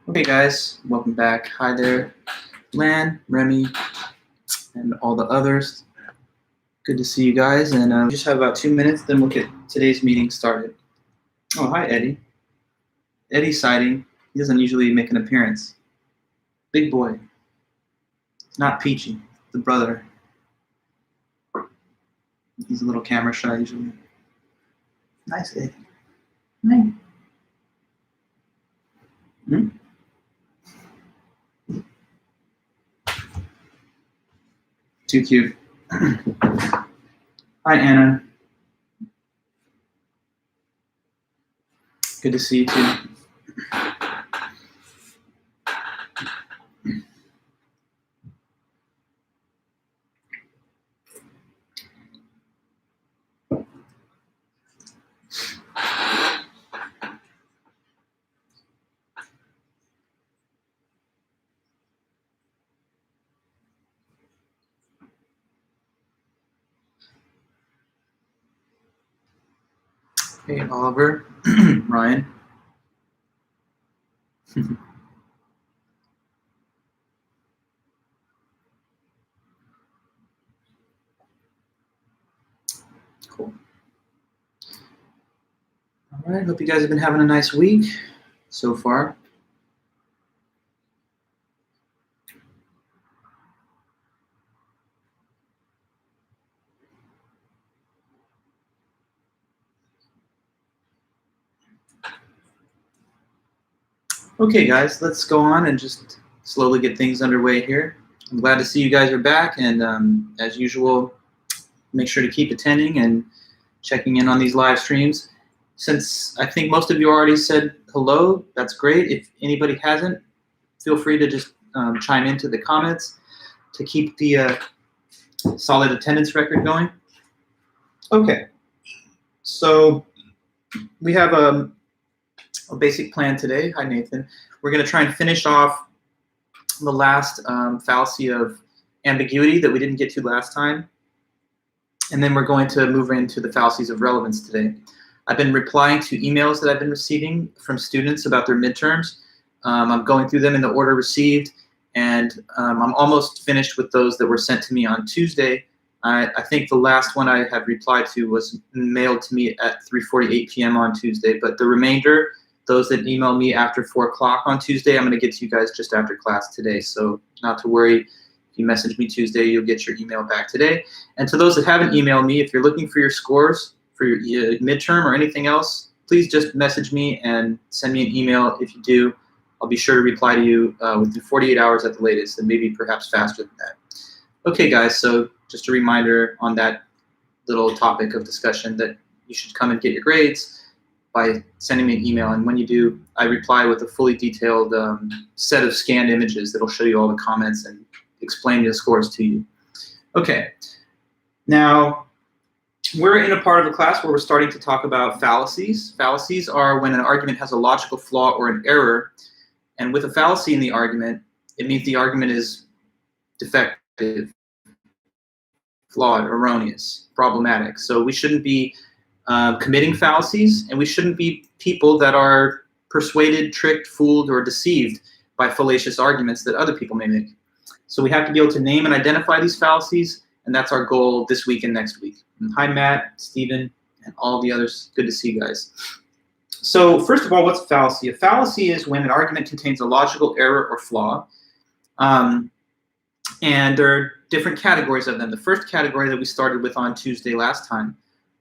Okay, guys, welcome back. Hi there, Lan, Remy, and all the others. Good to see you guys, and we just have about 2 minutes, then we'll get today's meeting started. Oh, hi, Eddie. Eddie's sighting. He doesn't usually make an appearance. Big boy. Not Peachy, the brother. He's a little camera shy usually. Nice, Eddie. Nice. Hmm? Too cute. Hi, Anna. Good to see you too. Hey, Oliver. Ryan. Cool. All right, hope you guys have been having a nice week so far. Okay, guys, let's go on and just slowly get things underway here. I'm glad to see you guys are back, and as usual, make sure to keep attending and checking in on these live streams. Since I think most of you already said hello, that's great. If anybody hasn't, feel free to just chime into the comments to keep the solid attendance record going. Okay, so we have a basic plan today. Hi, Nathan. We're going to try and finish off the last fallacy of ambiguity that we didn't get to last time. And then we're going to move into the fallacies of relevance today. I've been replying to emails that I've been receiving from students about their midterms. I'm going through them in the order received, and I'm almost finished with those that were sent to me on Tuesday. I think the last one I have replied to was mailed to me at 3:48 p.m. on Tuesday, but the remainder, those that email me after 4 o'clock on Tuesday, I'm going to get to you guys just after class today. So not to worry. If you message me Tuesday, you'll get your email back today. And to those that haven't emailed me, if you're looking for your scores for your midterm or anything else, please just message me and send me an email. If you do, I'll be sure to reply to you within 48 hours at the latest, and maybe perhaps faster than that. Okay, guys, so just a reminder on that little topic of discussion that you should come and get your grades by sending me an email. And when you do, I reply with a fully detailed set of scanned images that'll show you all the comments and explain the scores to you. Okay, now we're in a part of the class where we're starting to talk about fallacies. Fallacies are when an argument has a logical flaw or an error, and with a fallacy in the argument, it means the argument is defective, flawed, erroneous, problematic. So we shouldn't be committing fallacies, and we shouldn't be people that are persuaded, tricked, fooled, or deceived by fallacious arguments that other people may make. So we have to be able to name and identify these fallacies, and that's our goal this week and next week. And hi, Matt, Stephen, and all the others. Good to see you guys. So first of all, what's a fallacy? A fallacy is when an argument contains a logical error or flaw, and there are different categories of them. The first category that we started with on Tuesday last time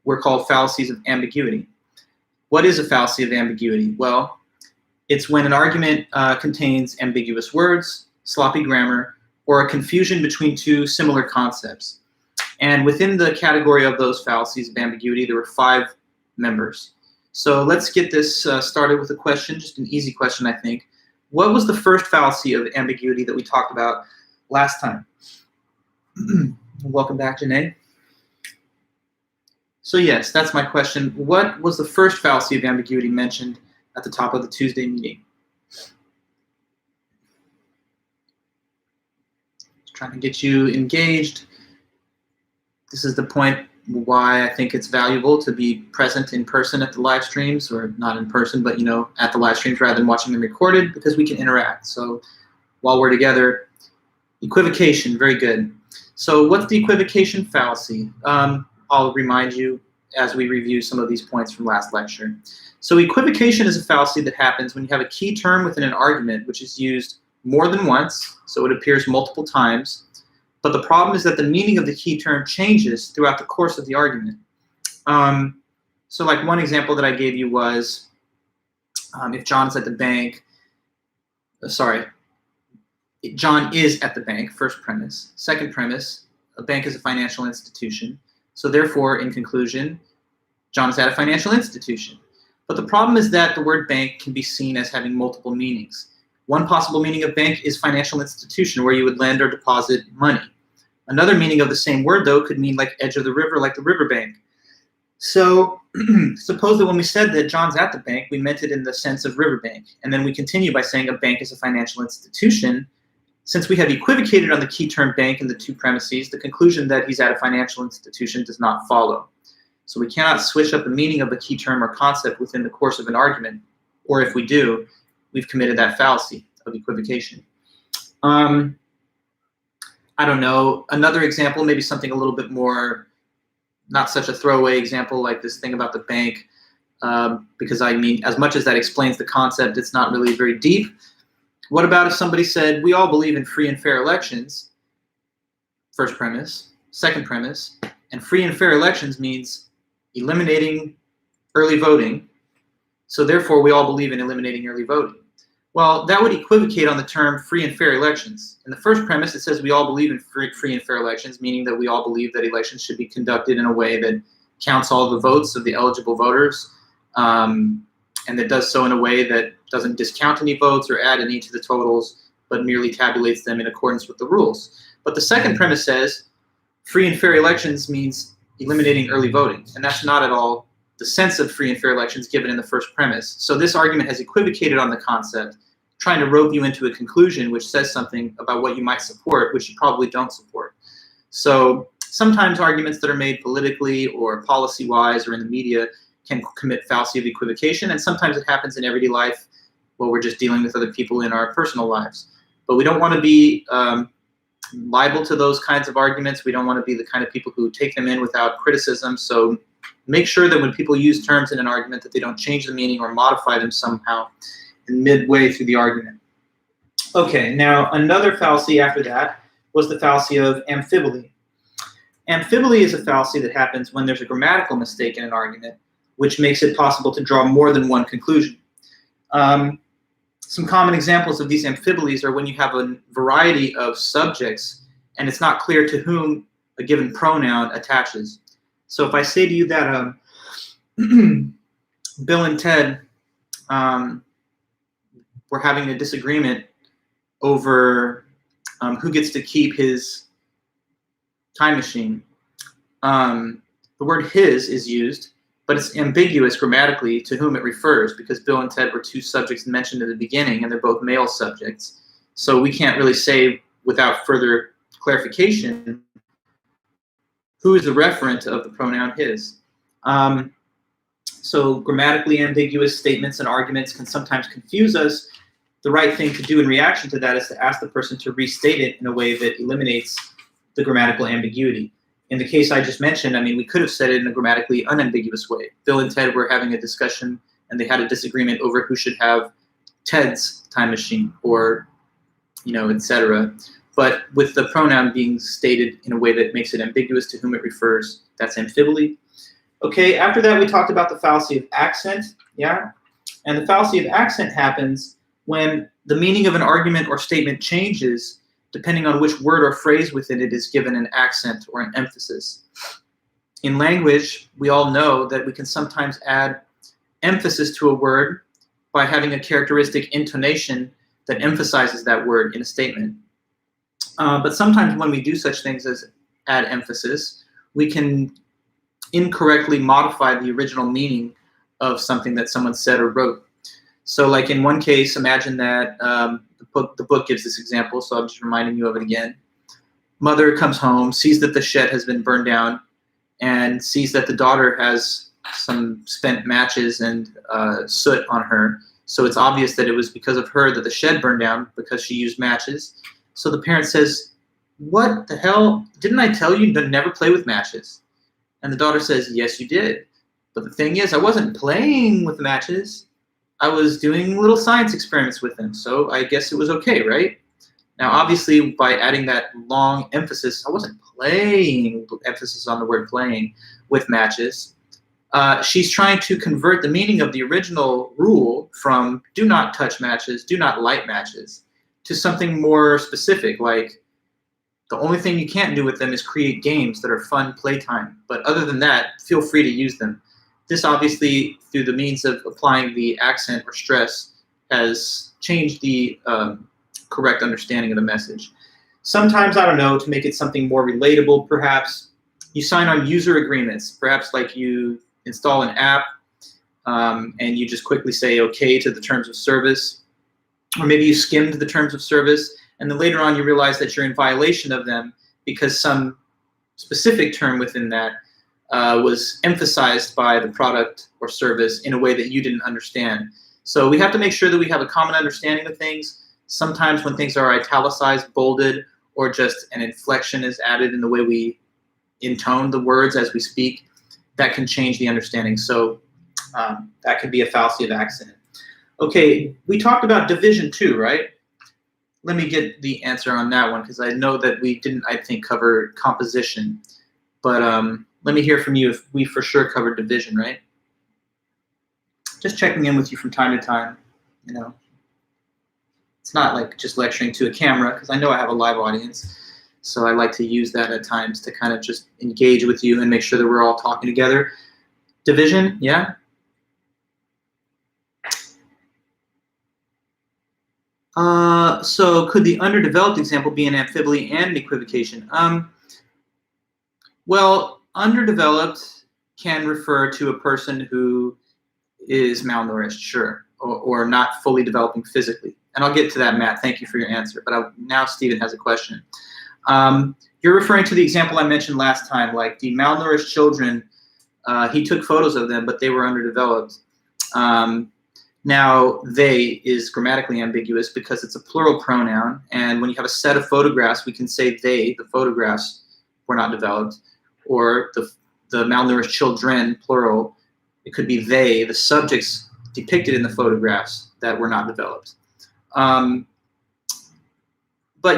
were called fallacies of ambiguity. What is a fallacy of ambiguity? Well, it's when an argument contains ambiguous words, sloppy grammar, or a confusion between two similar concepts. And within the category of those fallacies of ambiguity, there were 5 members. So let's get this started with a question, just an easy question, I think. What was the first fallacy of ambiguity that we talked about last time? Welcome back, Janae. So yes, that's my question. What was the first fallacy of ambiguity mentioned at the top of the Tuesday meeting? Trying to get you engaged. This is the point why I think it's valuable to be present in person at the live streams, or not in person, but at the live streams rather than watching them recorded, because we can interact. So while we're together, equivocation, very good. So what's the equivocation fallacy? I'll remind you as we review some of these points from last lecture. So equivocation is a fallacy that happens when you have a key term within an argument which is used more than once, so it appears multiple times, but the problem is that the meaning of the key term changes throughout the course of the argument. So like one example that I gave you was if John's at the bank, John is at the bank, first premise. Second premise, a bank is a financial institution. So therefore, in conclusion, John is at a financial institution. But the problem is that the word bank can be seen as having multiple meanings. One possible meaning of bank is financial institution, where you would lend or deposit money. Another meaning of the same word, though, could mean like edge of the river, like the riverbank. So suppose that when we said that John's at the bank, we meant it in the sense of riverbank. And then we continue by saying a bank is a financial institution. Since we have equivocated on the key term bank in the two premises, the conclusion that he's at a financial institution does not follow. So we cannot switch up the meaning of a key term or concept within the course of an argument. Or if we do, we've committed that fallacy of equivocation. I don't know, another example, maybe something a little bit more, not such a throwaway example like this thing about the bank, because I mean, as much as that explains the concept, it's not really very deep. What about if somebody said, we all believe in free and fair elections, first premise, second premise, and free and fair elections means eliminating early voting, so therefore we all believe in eliminating early voting. Well, that would equivocate on the term free and fair elections. In the first premise, it says we all believe in free and fair elections, meaning that we all believe that elections should be conducted in a way that counts all the votes of the eligible voters, and that does so in a way that doesn't discount any votes or add any to the totals, but merely tabulates them in accordance with the rules. But the second premise says free and fair elections means eliminating early voting, and that's not at all the sense of free and fair elections given in the first premise. So this argument has equivocated on the concept, trying to rope you into a conclusion which says something about what you might support, which you probably don't support. So sometimes arguments that are made politically or policy-wise or in the media can commit fallacy of equivocation, and sometimes it happens in everyday life while we're just dealing with other people in our personal lives. But we don't want to be liable to those kinds of arguments. We don't want to be the kind of people who take them in without criticism. So make sure that when people use terms in an argument that they don't change the meaning or modify them somehow in midway through the argument. Okay, now another fallacy after that was the fallacy of amphibole. Amphibole is a fallacy that happens when there's a grammatical mistake in an argument, which makes it possible to draw more than one conclusion. Some common examples of these amphiboles are when you have a variety of subjects and it's not clear to whom a given pronoun attaches. So if I say to you that Bill and Ted were having a disagreement over who gets to keep his time machine, the word his is used, but it's ambiguous grammatically to whom it refers, because Bill and Ted were two subjects mentioned at the beginning, and they're both male subjects. So we can't really say without further clarification who is the referent of the pronoun his. So grammatically ambiguous statements and arguments can sometimes confuse us. The right thing to do in reaction to that is to ask the person to restate it in a way that eliminates the grammatical ambiguity. In the case I just mentioned, I mean, we could have said it in a grammatically unambiguous way. Bill and Ted were having a discussion and they had a disagreement over who should have Ted's time machine, or, etc. But with the pronoun being stated in a way that makes it ambiguous to whom it refers, that's amphibole. Okay, after that we talked about the fallacy of accent, yeah? And the fallacy of accent happens when the meaning of an argument or statement changes depending on which word or phrase within it is given an accent or an emphasis. In language, we all know that we can sometimes add emphasis to a word by having a characteristic intonation that emphasizes that word in a statement. But sometimes when we do such things as add emphasis, we can incorrectly modify the original meaning of something that someone said or wrote. So like in one case, imagine that the book gives this example, so I'm just reminding you of it again. Mother comes home, sees that the shed has been burned down, and sees that the daughter has some spent matches and soot on her. So it's obvious that it was because of her that the shed burned down, because she used matches. So the parent says, "What the hell? Didn't I tell you to never play with matches?" And the daughter says, "Yes, you did. But the thing is, I wasn't playing with matches. I was doing little science experiments with them, so I guess it was okay, right?" Now, obviously, by adding that long emphasis, I wasn't playing, emphasis on the word playing, with matches. She's trying to convert the meaning of the original rule from do not touch matches, do not light matches, to something more specific, like the only thing you can't do with them is create games that are fun playtime. But other than that, feel free to use them. This obviously, through the means of applying the accent or stress, has changed the correct understanding of the message. Sometimes, I don't know, to make it something more relatable, perhaps, you sign on user agreements. Perhaps like you install an app and you just quickly say okay to the terms of service. Or maybe you skimmed the terms of service, and then later on you realize that you're in violation of them because some specific term within that was emphasized by the product or service in a way that you didn't understand. So we have to make sure that we have a common understanding of things. Sometimes when things are italicized, bolded, or just an inflection is added in the way we intone the words as we speak, that can change the understanding. So that could be a fallacy of accent. Okay, we talked about division too, right? Let me get the answer on that one, because I know that we didn't, I think, cover composition. But let me hear from you if we for sure covered division, right? Just checking in with you from time to time, you know. It's not like just lecturing to a camera, because I know I have a live audience. So I like to use that at times to kind of just engage with you and make sure that we're all talking together. Division, yeah? So could the underdeveloped example be an amphibole and an equivocation? Well, underdeveloped can refer to a person who is malnourished, sure, or not fully developing physically. And I'll get to that, Matt. Thank you for your answer. But now Stephen has a question. You're referring to the example I mentioned last time, like the malnourished children. He took photos of them, but they were underdeveloped. Now, they is grammatically ambiguous because it's a plural pronoun. And when you have a set of photographs, we can say they, the photographs, were not developed. Or the malnourished children, plural, it could be they, the subjects depicted in the photographs that were not developed. But,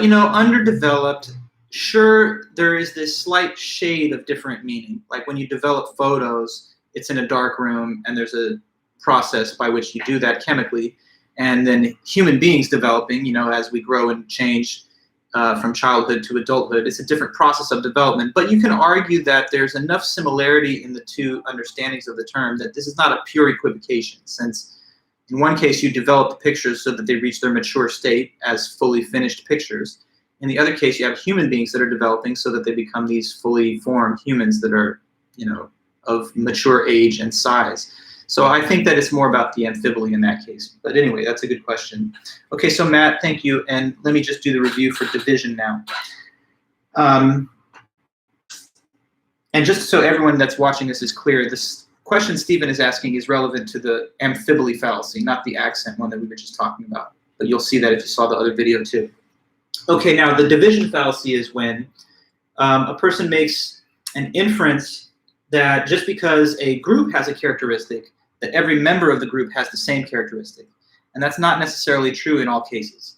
you know, underdeveloped, sure, there is this slight shade of different meaning. Like when you develop photos, it's in a dark room and there's a process by which you do that chemically. And then human beings developing, you know, as we grow and change from childhood to adulthood, it's a different process of development. But you can argue that there's enough similarity in the two understandings of the term that this is not a pure equivocation, since in one case you develop the pictures so that they reach their mature state as fully finished pictures. In the other case, you have human beings that are developing so that they become these fully formed humans that are, you know, of mature age and size. So I think that it's more about the amphibole in that case. But anyway, that's a good question. Okay, so Matt, thank you. And let me just do the review for division now. And just so everyone that's watching this is clear, this question Stephen is asking is relevant to the amphibole fallacy, not the accent one that we were just talking about. But you'll see that if you saw the other video too. Okay, now the division fallacy is when a person makes an inference that just because a group has a characteristic, that every member of the group has the same characteristic. And that's not necessarily true in all cases.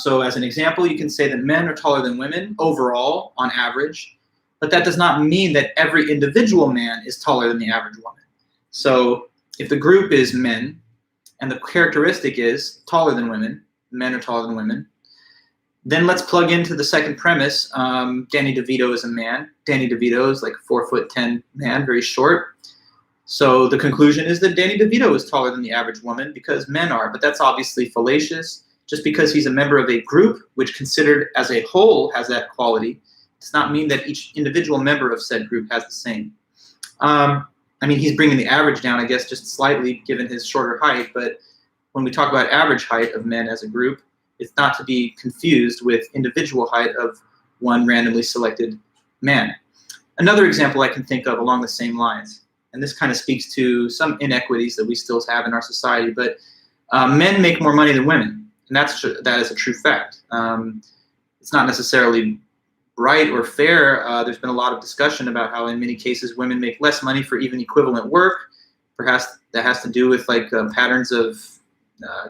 So as an example, you can say that men are taller than women overall, on average, but that does not mean that every individual man is taller than the average woman. So if the group is men, and the characteristic is taller than women, men are taller than women, then let's plug into the second premise. Danny DeVito is a man. Danny DeVito is like a 4'10" man, very short. So the conclusion is that Danny DeVito is taller than the average woman because men are, but that's obviously fallacious. Just because he's a member of a group, which considered as a whole has that quality, does not mean that each individual member of said group has the same. I mean, he's bringing the average down, I guess, just slightly given his shorter height, but when we talk about average height of men as a group, it's not to be confused with individual height of one randomly selected man. Another example I can think of along the same lines, and this kind of speaks to some inequities that we still have in our society, but men make more money than women, and that is a true fact. It's not necessarily right or fair. There's been a lot of discussion about how in many cases women make less money for even equivalent work. Perhaps that has to do with like patterns of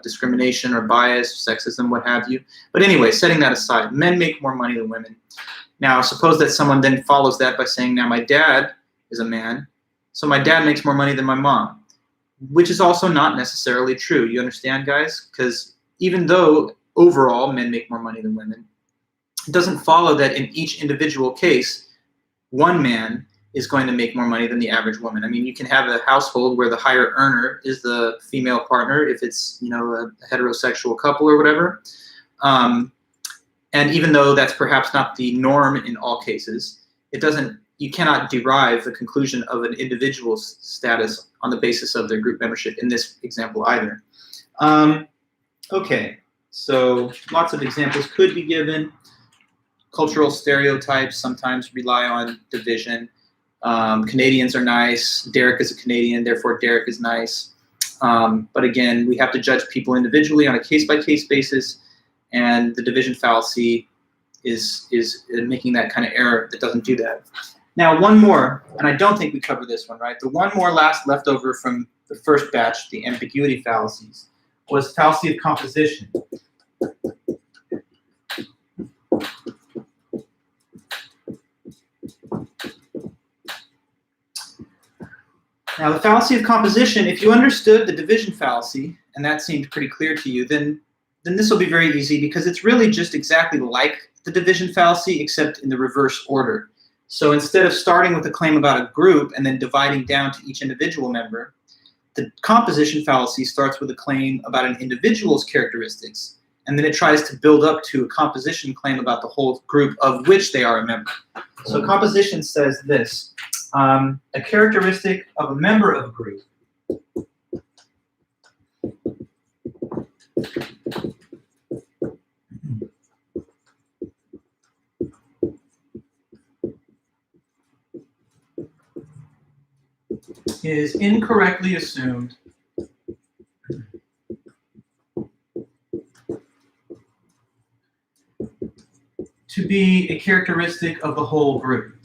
discrimination or bias, sexism, what have you. But anyway, setting that aside, men make more money than women. Now, suppose that someone then follows that by saying, now my dad is a man, so my dad makes more money than my mom, which is also not necessarily true. You understand, guys? Because even though overall men make more money than women, it doesn't follow that in each individual case, one man is going to make more money than the average woman. I mean, you can have a household where the higher earner is the female partner if it's, you know, a heterosexual couple or whatever. And even though that's perhaps not the norm in all cases, you cannot derive the conclusion of an individual's status on the basis of their group membership in this example either. Okay, so lots of examples could be given. Cultural stereotypes sometimes rely on division. Canadians are nice. Derek is a Canadian, therefore Derek is nice. But again, we have to judge people individually on a case-by-case basis, and the division fallacy is making that kind of error that doesn't do that. Now, one more, and I don't think we covered this one, right? The one more left over from the first batch, the ambiguity fallacies, was fallacy of composition. Now, the fallacy of composition, if you understood the division fallacy, and that seemed pretty clear to you, then this will be very easy, because it's really just exactly like the division fallacy, except in the reverse order. So instead of starting with a claim about a group and then dividing down to each individual member, the composition fallacy starts with a claim about an individual's characteristics, and then it tries to build up to a composition claim about the whole group of which they are a member. So composition says this: a characteristic of a member of a group is incorrectly assumed to be a characteristic of the whole group.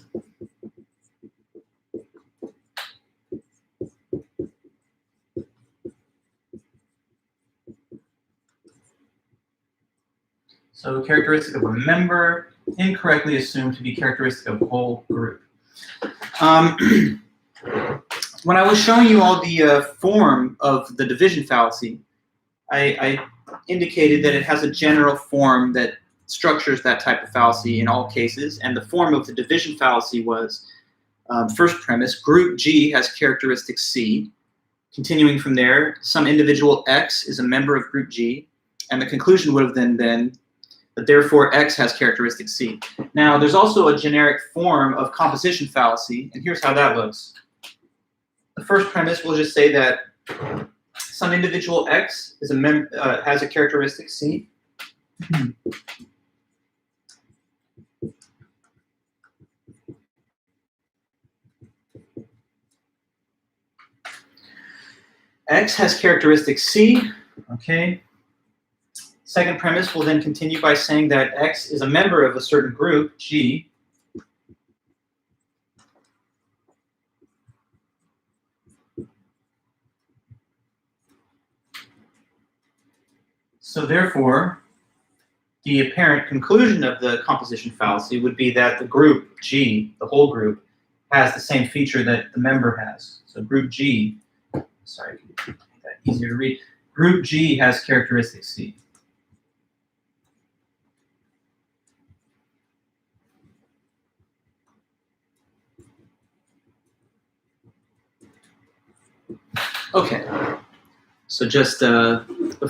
So characteristic of a member, incorrectly assumed to be characteristic of the whole group. When I was showing you all the form of the division fallacy, I indicated that it has a general form that structures that type of fallacy in all cases, and the form of the division fallacy was, first premise, group G has characteristic C. Continuing from there, some individual X is a member of group G, and the conclusion would have then been that therefore X has characteristic C. Now, there's also a generic form of composition fallacy, and here's how that looks. The first premise will just say that some individual X is has a characteristic C. X has characteristic C, okay. Second premise will then continue by saying that X is a member of a certain group, G. So therefore, the apparent conclusion of the composition fallacy would be that the group G, the whole group, has the same feature that the member has. So group G, sorry, to make that easier to read, group G has characteristic C. Okay, so just the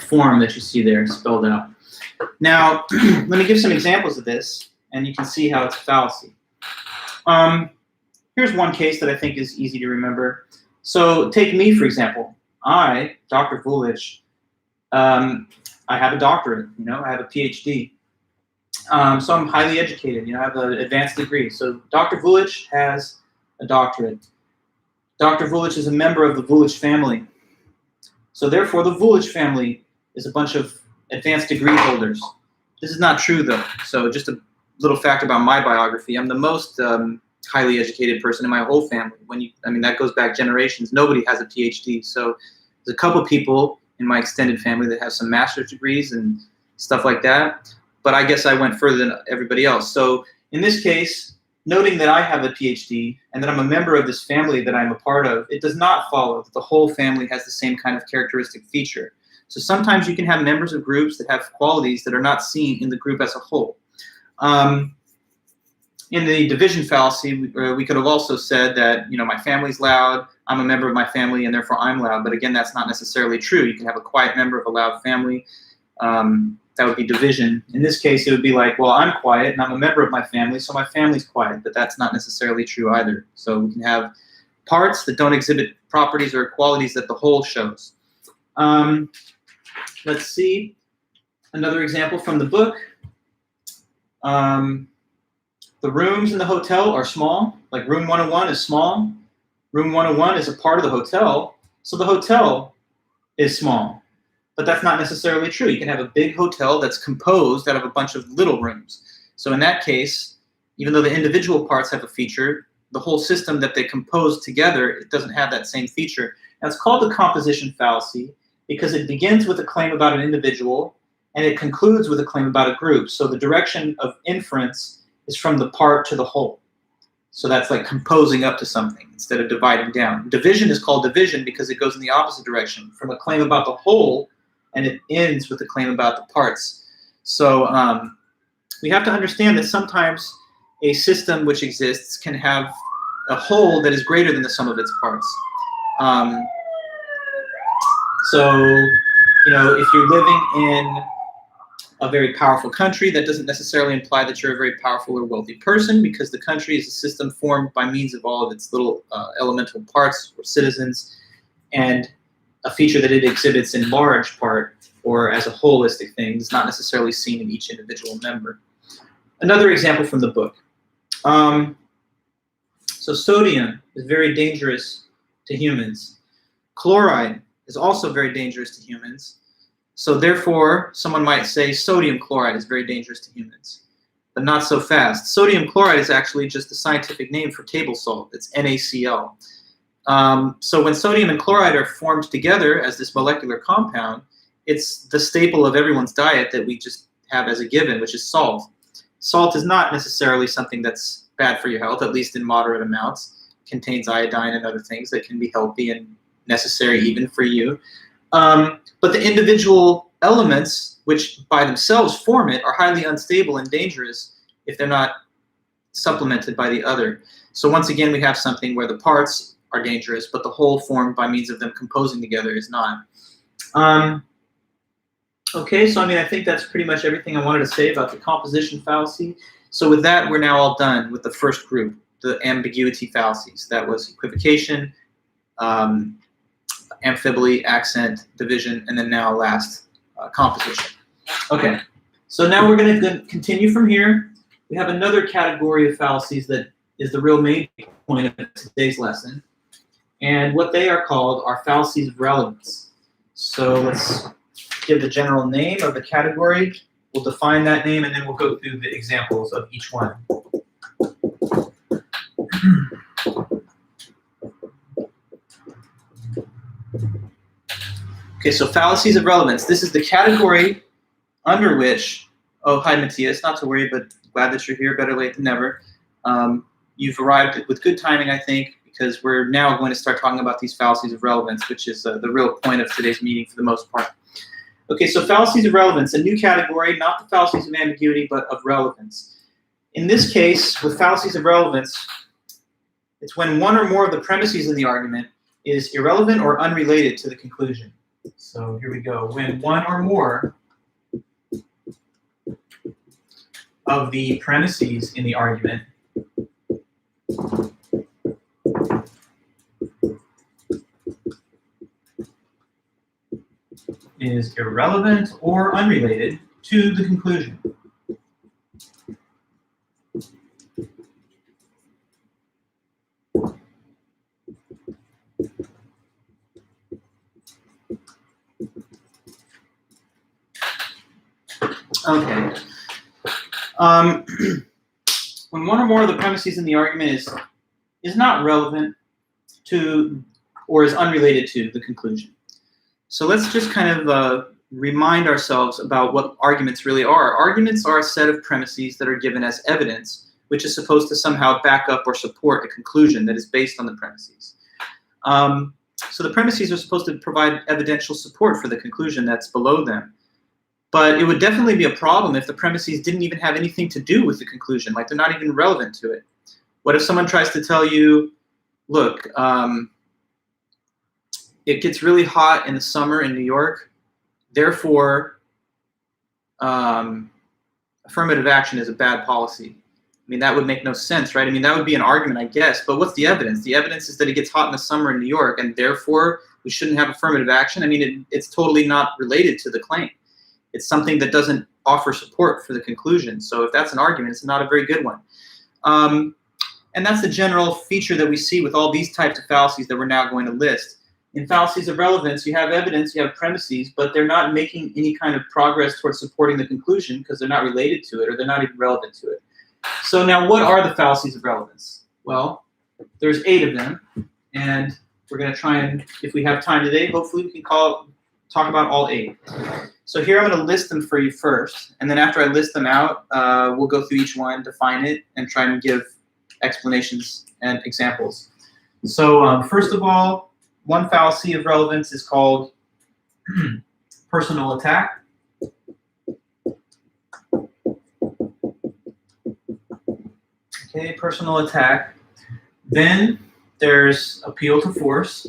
form that you see there spelled out. Now, let me give some examples of this, and you can see how it's a fallacy. Here's one case that I think is easy to remember. So take me, for example. I, Dr. Vulich, I have a doctorate, I have a PhD. So I'm highly educated. I have an advanced degree. So Dr. Vulich has a doctorate. Dr. Vulich is a member of the Vulich family. So therefore, the Vulich family is a bunch of advanced degree holders. This is not true, though. So just a little fact about my biography. I'm the most highly educated person in my whole family. That goes back generations. Nobody has a PhD. So there's a couple people in my extended family that have some master's degrees and stuff like that. But I guess I went further than everybody else. So in this case, noting that I have a PhD and that I'm a member of this family that I'm a part of, it does not follow that the whole family has the same kind of characteristic feature. So sometimes you can have members of groups that have qualities that are not seen in the group as a whole. In the division fallacy, we could have also said that, my family's loud, I'm a member of my family, and therefore I'm loud. But again, that's not necessarily true. You can have a quiet member of a loud family. That would be division. In this case, it would be like, well, I'm quiet, and I'm a member of my family, so my family's quiet. But that's not necessarily true either. So we can have parts that don't exhibit properties or qualities that the whole shows. Let's see. Another example from the book. The rooms in the hotel are small. Like room 101 is small. Room 101 is a part of the hotel, so the hotel is small. But that's not necessarily true. You can have a big hotel that's composed out of a bunch of little rooms. So in that case, even though the individual parts have a feature, the whole system that they compose together, it doesn't have that same feature. Now it's called the composition fallacy because it begins with a claim about an individual and it concludes with a claim about a group. So the direction of inference is from the part to the whole. So that's like composing up to something instead of dividing down. Division is called division because it goes in the opposite direction, from a claim about the whole, and it ends with a claim about the parts. So we have to understand that sometimes a system which exists can have a whole that is greater than the sum of its parts. If you're living in a very powerful country, that doesn't necessarily imply that you're a very powerful or wealthy person, because the country is a system formed by means of all of its little elemental parts or citizens, and a feature that it exhibits in large part or as a holistic thing is not necessarily seen in each individual member. Another example from the book. So sodium is very dangerous to humans. Chloride is also very dangerous to humans. So therefore, someone might say sodium chloride is very dangerous to humans, but not so fast. Sodium chloride is actually just the scientific name for table salt. It's NaCl. So when sodium and chloride are formed together as this molecular compound, it's the staple of everyone's diet that we just have as a given, which is salt. Salt is not necessarily something that's bad for your health, at least in moderate amounts. It contains iodine and other things that can be healthy and necessary even for you. But the individual elements, which by themselves form it, are highly unstable and dangerous if they're not supplemented by the other. So once again, we have something where the parts are dangerous, but the whole formed by means of them composing together is not. Okay, so I think that's pretty much everything I wanted to say about the composition fallacy. So with that, we're now all done with the first group, the ambiguity fallacies. That was equivocation, amphibole, accent, division, and then now last, composition. Okay, so now we're going to continue from here. We have another category of fallacies that is the real main point of today's lesson. And what they are called are fallacies of relevance. So let's give the general name of the category. We'll define that name, and then we'll go through the examples of each one. Okay, so fallacies of relevance. This is the category under which, oh, hi, Matthias, not to worry, but glad that you're here, better late than never. You've arrived with good timing, I think, because we're now going to start talking about these fallacies of relevance, which is the real point of today's meeting for the most part. Okay, so fallacies of relevance, a new category, not the fallacies of ambiguity, but of relevance. In this case, with fallacies of relevance, it's when one or more of the premises in the argument is irrelevant or unrelated to the conclusion. So here we go. When one or more of the premises in the argument is irrelevant or unrelated to the conclusion. Okay. When one or more of the premises in the argument is not relevant to or is unrelated to the conclusion. So let's just kind of remind ourselves about what arguments really are. Arguments are a set of premises that are given as evidence, which is supposed to somehow back up or support a conclusion that is based on the premises. So the premises are supposed to provide evidential support for the conclusion that's below them. But it would definitely be a problem if the premises didn't even have anything to do with the conclusion, like they're not even relevant to it. What if someone tries to tell you, look, it gets really hot in the summer in New York, therefore affirmative action is a bad policy. I mean, that would make no sense, right? I mean, that would be an argument, I guess, but what's the evidence? The evidence is that it gets hot in the summer in New York, and therefore we shouldn't have affirmative action. I mean, it's totally not related to the claim. It's something that doesn't offer support for the conclusion. So if that's an argument, it's not a very good one. And that's the general feature that we see with all these types of fallacies that we're now going to list. In fallacies of relevance, you have evidence, you have premises, but they're not making any kind of progress towards supporting the conclusion because they're not related to it or they're not even relevant to it. So now what are the fallacies of relevance? Well, there's 8 of them, and we're going to try and, if we have time today, hopefully we can talk about all 8. So here I'm going to list them for you first, and then after I list them out, we'll go through each one, define it, and try and give explanations and examples. So first of all, one fallacy of relevance is called personal attack. Okay, personal attack. Then there's appeal to force.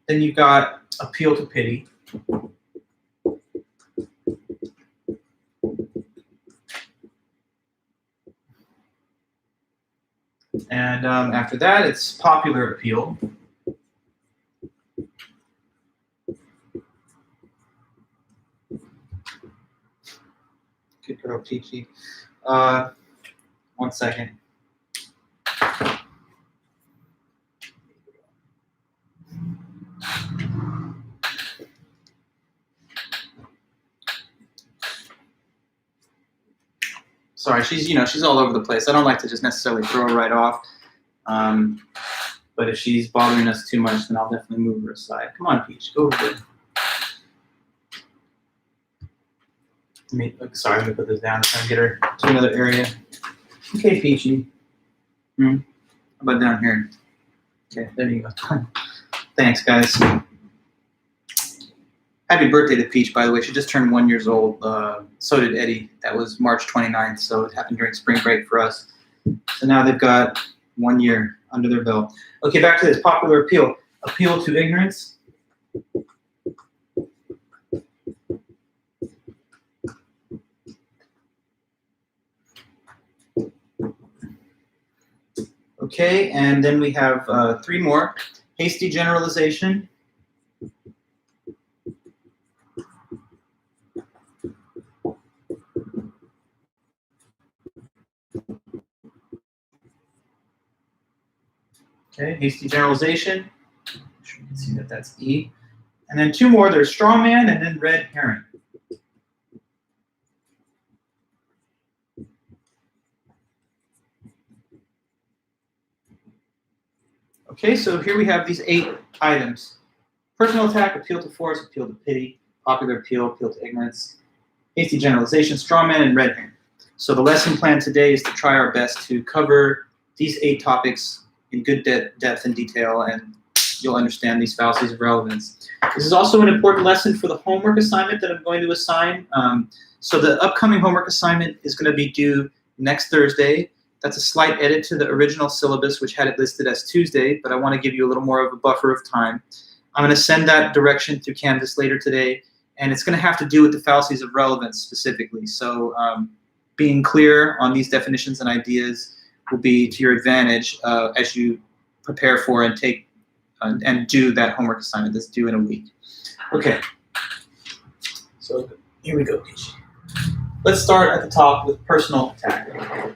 Then you've got appeal to pity. And after that, it's popular appeal. Good girl, Peachy. 1 second. Sorry, she's all over the place. I don't like to just necessarily throw her right off. But if she's bothering us too much, then I'll definitely move her aside. Come on, Peach, go over there. Sorry, let me put this down. Try and get her to another area. Okay, Peachy. How about down here? Okay, there you go. Thanks, guys. Happy birthday to Peach, by the way. She just turned 1 year old. So did Eddie. That was March 29th, so it happened during spring break for us. So now they've got 1 year under their belt. Okay, back to this popular appeal. Appeal to ignorance. Okay, and then we have 3 more. Hasty generalization. Okay, hasty generalization. Sure you can see that that's E. And then 2 more, there's straw man and then red herring. Okay, so here we have these 8 items. Personal attack, appeal to force, appeal to pity, popular appeal, appeal to ignorance, hasty generalization, straw man, and red herring. So the lesson plan today is to try our best to cover these 8 topics in good depth and detail, and you'll understand these fallacies of relevance. This is also an important lesson for the homework assignment that I'm going to assign. So the upcoming homework assignment is going to be due next Thursday. That's a slight edit to the original syllabus, which had it listed as Tuesday, but I want to give you a little more of a buffer of time. I'm going to send that direction through Canvas later today, and it's going to have to do with the fallacies of relevance specifically. So being clear on these definitions and ideas will be to your advantage as you prepare for and take and do that homework assignment that's due in a week. Okay, so here we go, Peach. Let's start at the top with personal attack.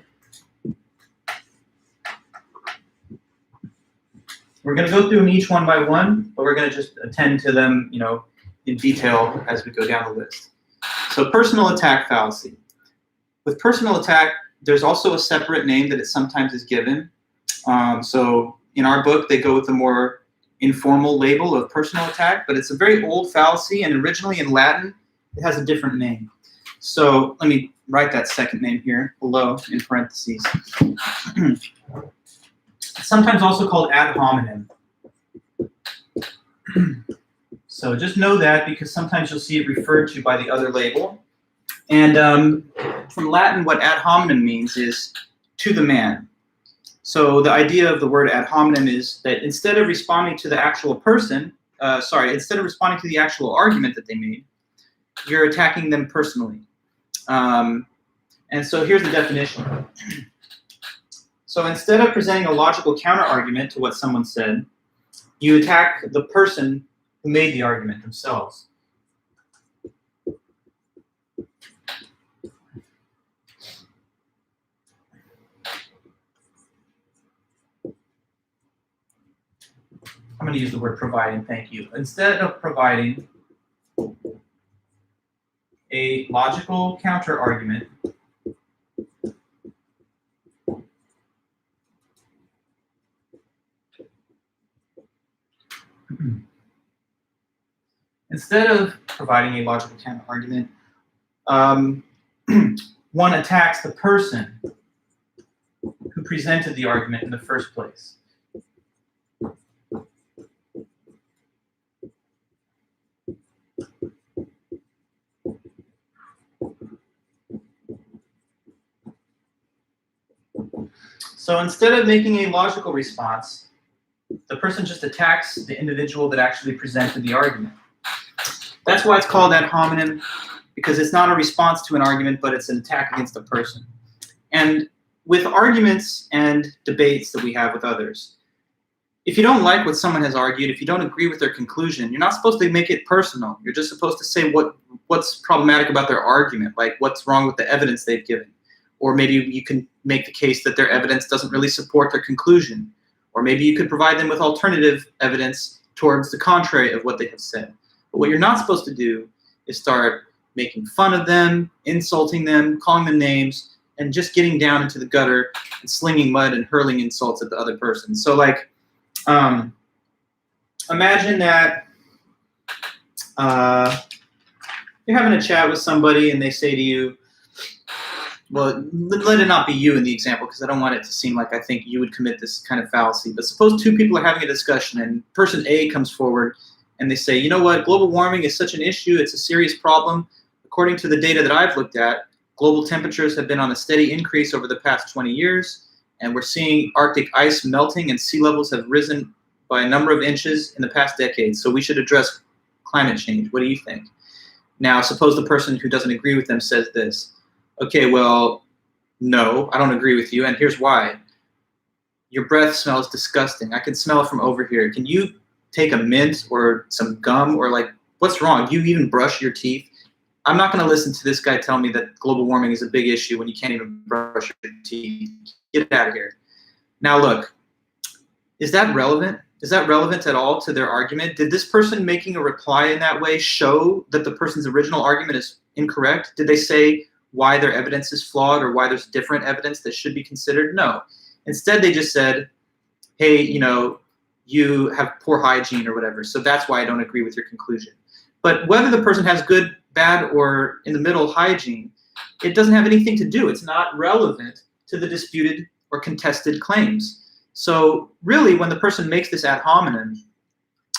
We're going to go through them each one by one, but we're going to just attend to them, in detail as we go down the list. So personal attack fallacy. With personal attack, there's also a separate name that it sometimes is given. So in our book, they go with the more informal label of personal attack, but it's a very old fallacy, and originally in Latin, it has a different name. So let me write that second name here below in parentheses. It's sometimes also called ad hominem. So just know that, because sometimes you'll see it referred to by the other label. And from Latin, what ad hominem means is to the man. So the idea of the word ad hominem is that instead of responding to the actual person, instead of responding to the actual argument that they made, you're attacking them personally. And so here's the definition. So instead of presenting a logical counter-argument to what someone said, you attack the person who made the argument themselves. I'm going to use the word providing, thank you. Instead of providing a logical counter-argument, one attacks the person who presented the argument in the first place. So instead of making a logical response, the person just attacks the individual that actually presented the argument. That's why it's called ad hominem, because it's not a response to an argument, but it's an attack against a person. And with arguments and debates that we have with others, if you don't like what someone has argued, if you don't agree with their conclusion, you're not supposed to make it personal. You're just supposed to say what's problematic about their argument, like what's wrong with the evidence they've given. Or maybe you can make the case that their evidence doesn't really support their conclusion. Or maybe you could provide them with alternative evidence towards the contrary of what they have said. But what you're not supposed to do is start making fun of them, insulting them, calling them names, and just getting down into the gutter and slinging mud and hurling insults at the other person. So like, imagine that you're having a chat with somebody and they say to you, well, let it not be you in the example, because I don't want it to seem like I think you would commit this kind of fallacy. But suppose two people are having a discussion and person A comes forward and they say, you know what, global warming is such an issue, it's a serious problem. According to the data that I've looked at, global temperatures have been on a steady increase over the past 20 years, and we're seeing Arctic ice melting and sea levels have risen by a number of inches in the past decade, so we should address climate change. What do you think? Now, suppose the person who doesn't agree with them says this. Okay, well, no, I don't agree with you, and here's why. Your breath smells disgusting. I can smell it from over here. Can you take a mint or some gum, or like, what's wrong? Do you even brush your teeth? I'm not going to listen to this guy tell me that global warming is a big issue when you can't even brush your teeth. Get out of here. Now look, is that relevant? Is that relevant at all to their argument? Did this person making a reply in that way show that the person's original argument is incorrect? Did they say why their evidence is flawed or why there's different evidence that should be considered? No. Instead, they just said, hey, you have poor hygiene or whatever, so that's why I don't agree with your conclusion. But whether the person has good, bad, or in the middle hygiene, it doesn't have anything to do. It's not relevant to the disputed or contested claims. So really, when the person makes this ad hominem,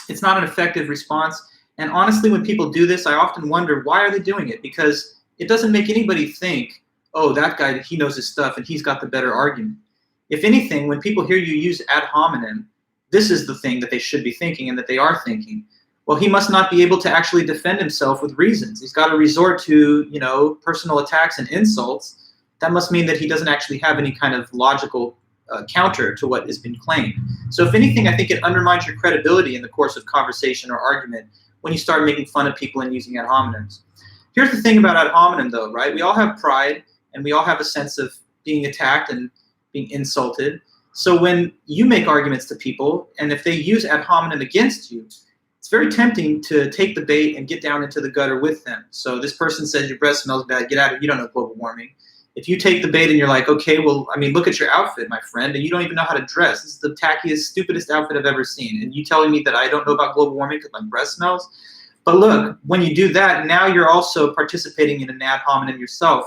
it's not an effective response. And honestly, when people do this, I often wonder, why are they doing it? Because it doesn't make anybody think, oh, that guy, he knows his stuff and he's got the better argument. If anything, when people hear you use ad hominem, this is the thing that they should be thinking and that they are thinking. Well, he must not be able to actually defend himself with reasons. He's got to resort to, personal attacks and insults. That must mean that he doesn't actually have any kind of logical counter to what has been claimed. So if anything, I think it undermines your credibility in the course of conversation or argument when you start making fun of people and using ad hominems. Here's the thing about ad hominem, though, right? We all have pride, and we all have a sense of being attacked and being insulted. So when you make arguments to people, and if they use ad hominem against you, it's very tempting to take the bait and get down into the gutter with them. So this person says your breath smells bad, get out of it, you don't know global warming. If you take the bait and you're like, okay, well, I mean, look at your outfit, my friend, and you don't even know how to dress. This is the tackiest, stupidest outfit I've ever seen. And you telling me that I don't know about global warming because my breath smells? But look, when you do that, now you're also participating in an ad hominem yourself.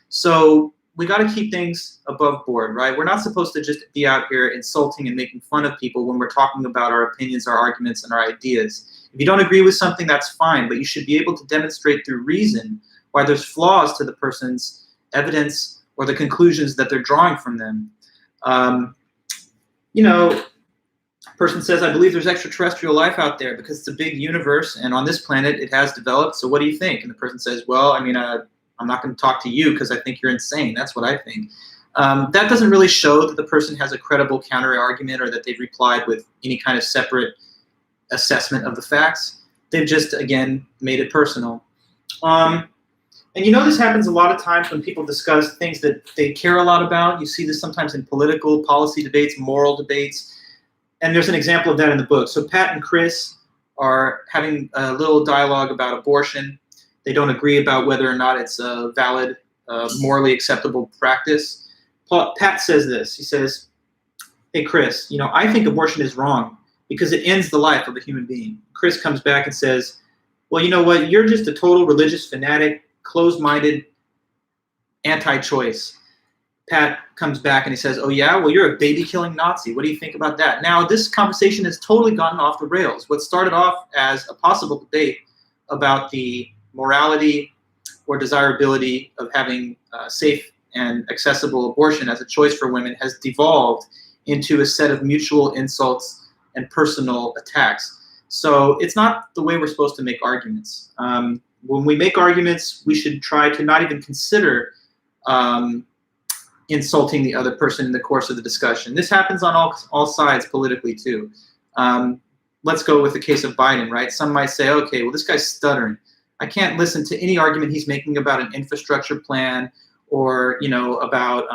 So we got to keep things above board, right? We're not supposed to just be out here insulting and making fun of people when we're talking about our opinions, our arguments, and our ideas. If you don't agree with something, that's fine, but you should be able to demonstrate through reason why there's flaws to the person's evidence or the conclusions that they're drawing from them. You know, a person says, I believe there's extraterrestrial life out there because it's a big universe, and on this planet it has developed, so what do you think? And the person says, well, I mean, I'm not going to talk to you because I think you're insane. That's what I think. That doesn't really show that the person has a credible counter-argument or that they've replied with any kind of separate assessment of the facts. They've just, again, made it personal. And you know this happens a lot of times when people discuss things that they care a lot about. You see this sometimes in political, policy debates, moral debates. And there's an example of that in the book. So Pat and Chris are having a little dialogue about abortion. They don't agree about whether or not it's a valid, morally acceptable practice. Pat says this. He says, hey, Chris, you know, I think abortion is wrong because it ends the life of a human being. Chris comes back and says, well, you know what? You're just a total religious fanatic, closed-minded, anti-choice. Pat comes back and he says, oh, yeah? Well, you're a baby-killing Nazi. What do you think about that? Now, this conversation has totally gotten off the rails. What started off as a possible debate about the morality or desirability of having safe and accessible abortion as a choice for women has devolved into a set of mutual insults and personal attacks. So it's not the way we're supposed to make arguments. When we make arguments, we should try to not even consider insulting the other person in the course of the discussion. This happens on all sides politically too. Let's go with the case of Biden, right? Some might say, okay, well, this guy's stuttering. I can't listen to any argument he's making about an infrastructure plan or, you know, about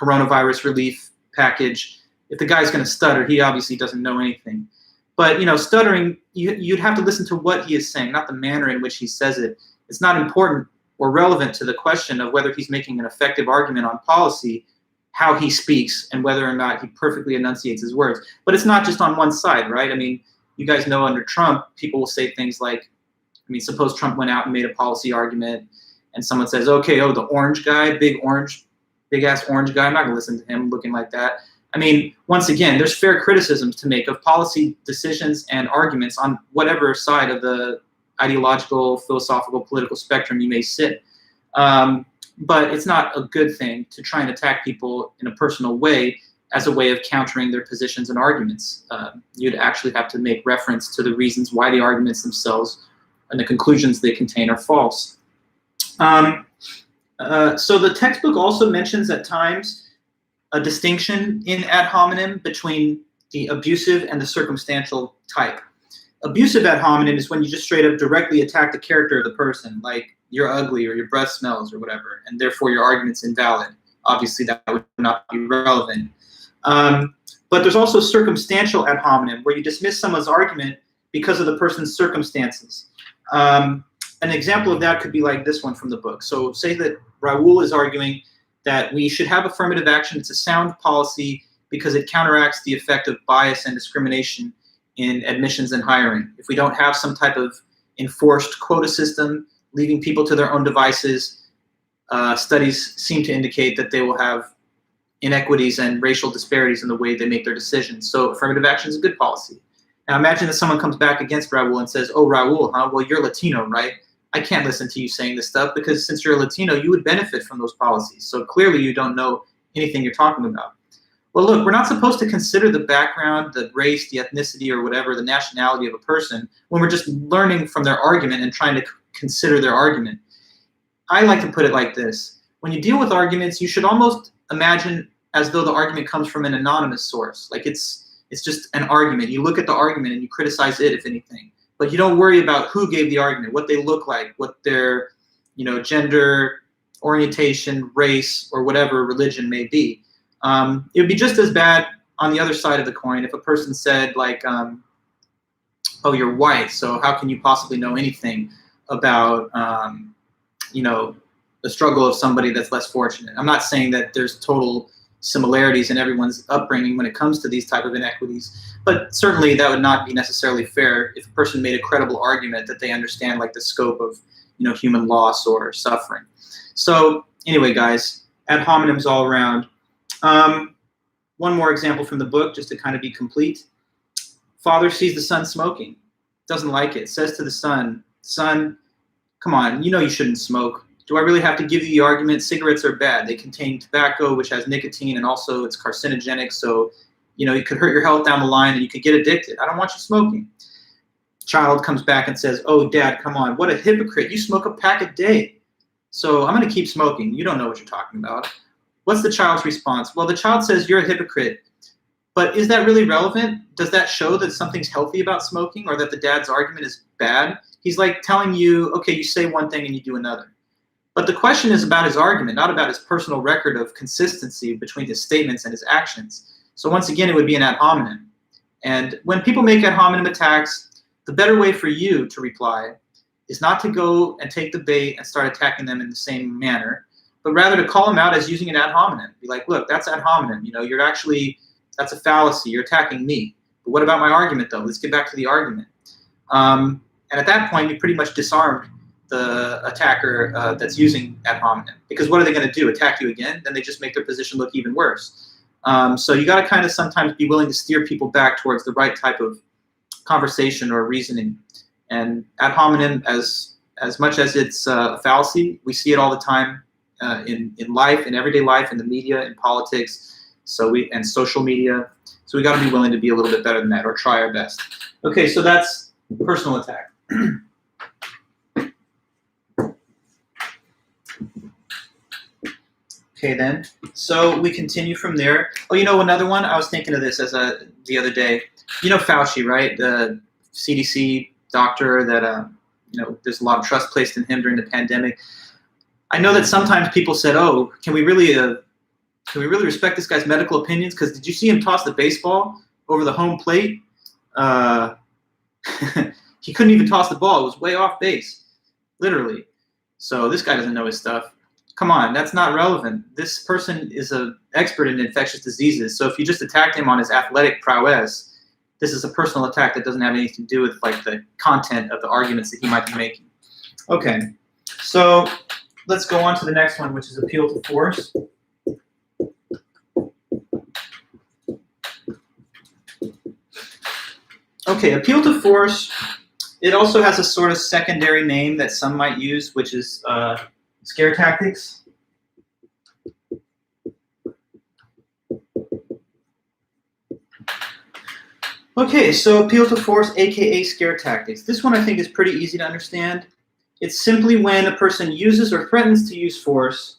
coronavirus relief package. If the guy's going to stutter, he obviously doesn't know anything. But, you know, stuttering, you'd have to listen to what he is saying, not the manner in which he says it. It's not important or relevant to the question of whether he's making an effective argument on policy, how he speaks, and whether or not he perfectly enunciates his words. But it's not just on one side, right? I mean, you guys know under Trump, people will say things like, I mean, suppose Trump went out and made a policy argument and someone says, okay, oh, the orange guy, big ass orange guy, I'm not gonna listen to him looking like that. I mean, once again, there's fair criticisms to make of policy decisions and arguments on whatever side of the ideological, philosophical, political spectrum you may sit. But it's not a good thing to try and attack people in a personal way as a way of countering their positions and arguments. You'd actually have to make reference to the reasons why the arguments themselves and the conclusions they contain are false. So the textbook also mentions at times a distinction in ad hominem between the abusive and the circumstantial type. Abusive ad hominem is when you just straight up directly attack the character of the person, like you're ugly or your breath smells or whatever, and therefore your argument's invalid. Obviously that would not be relevant. But there's also circumstantial ad hominem, where you dismiss someone's argument because of the person's circumstances. An example of that could be like this one from the book. So say that Raul is arguing that we should have affirmative action. It's a sound policy because it counteracts the effect of bias and discrimination in admissions and hiring. If we don't have some type of enforced quota system, leaving people to their own devices, studies seem to indicate that they will have inequities and racial disparities in the way they make their decisions. So affirmative action is a good policy. Now imagine that someone comes back against Raul and says, oh, Raul, huh? Well, you're Latino, right? I can't listen to you saying this stuff because since you're a Latino, you would benefit from those policies. So clearly you don't know anything you're talking about. Well, look, we're not supposed to consider the background, the race, the ethnicity, or whatever, the nationality of a person when we're just learning from their argument and trying to consider their argument. I like to put it like this. When you deal with arguments, you should almost imagine as though the argument comes from an anonymous source. Like it's just an argument. You look at the argument and you criticize it, if anything. But you don't worry about who gave the argument, what they look like, what their, you know, gender, orientation, race, or whatever religion may be. It would be just as bad on the other side of the coin if a person said, like, oh, you're white, so how can you possibly know anything about, you know, the struggle of somebody that's less fortunate. I'm not saying that there's total similarities in everyone's upbringing when it comes to these type of inequities, but certainly that would not be necessarily fair if a person made a credible argument that they understand, like, the scope of, you know, human loss or suffering. So anyway, guys, ad hominems all around. One more example from the book, just to kind of be complete. Father sees the son smoking, doesn't like it, says to the son, son, come on, you know you shouldn't smoke. Do I really have to give you the argument? Cigarettes are bad. They contain tobacco, which has nicotine, and also it's carcinogenic. So, you know, it could hurt your health down the line and you could get addicted. I don't want you smoking. Child comes back and says, oh, Dad, come on. What a hypocrite. You smoke a pack a day. So I'm going to keep smoking. You don't know what you're talking about. What's the child's response? Well, the child says, you're a hypocrite. But is that really relevant? Does that show that something's healthy about smoking or that the dad's argument is bad? He's like telling you, okay, you say one thing and you do another. But the question is about his argument, not about his personal record of consistency between his statements and his actions. So once again, it would be an ad hominem. And when people make ad hominem attacks, the better way for you to reply is not to go and take the bait and start attacking them in the same manner, but rather to call them out as using an ad hominem. Be like, look, that's ad hominem. You know, you're actually, that's a fallacy. You're attacking me. But what about my argument, though? Let's get back to the argument. And at that point, you pretty much disarmed the attacker that's using ad hominem. Because what are they going to do? Attack you again? Then they just make their position look even worse. So you got to kind of sometimes be willing to steer people back towards the right type of conversation or reasoning. And ad hominem, as much as it's a fallacy, we see it all the time in life, in everyday life, in the media, in politics, and social media. So we got to be willing to be a little bit better than that, or try our best. Okay, so that's personal attack. Okay, then. So we continue from there. Oh, you know, another one, I was thinking of this the other day. You know Fauci, right? The CDC doctor that, you know, there's a lot of trust placed in him during the pandemic. I know that sometimes people said, oh, can we really respect this guy's medical opinions? Because did you see him toss the baseball over the home plate? He couldn't even toss the ball. It was way off base, literally. So this guy doesn't know his stuff. Come on, that's not relevant. This person is an expert in infectious diseases. So if you just attacked him on his athletic prowess, this is a personal attack that doesn't have anything to do with, like, the content of the arguments that he might be making. Okay, so let's go on to the next one, which is appeal to force. Okay, appeal to force, it also has a sort of secondary name that some might use, which is scare tactics. Okay, so appeal to force, aka scare tactics. This one I think is pretty easy to understand. It's simply when a person uses or threatens to use force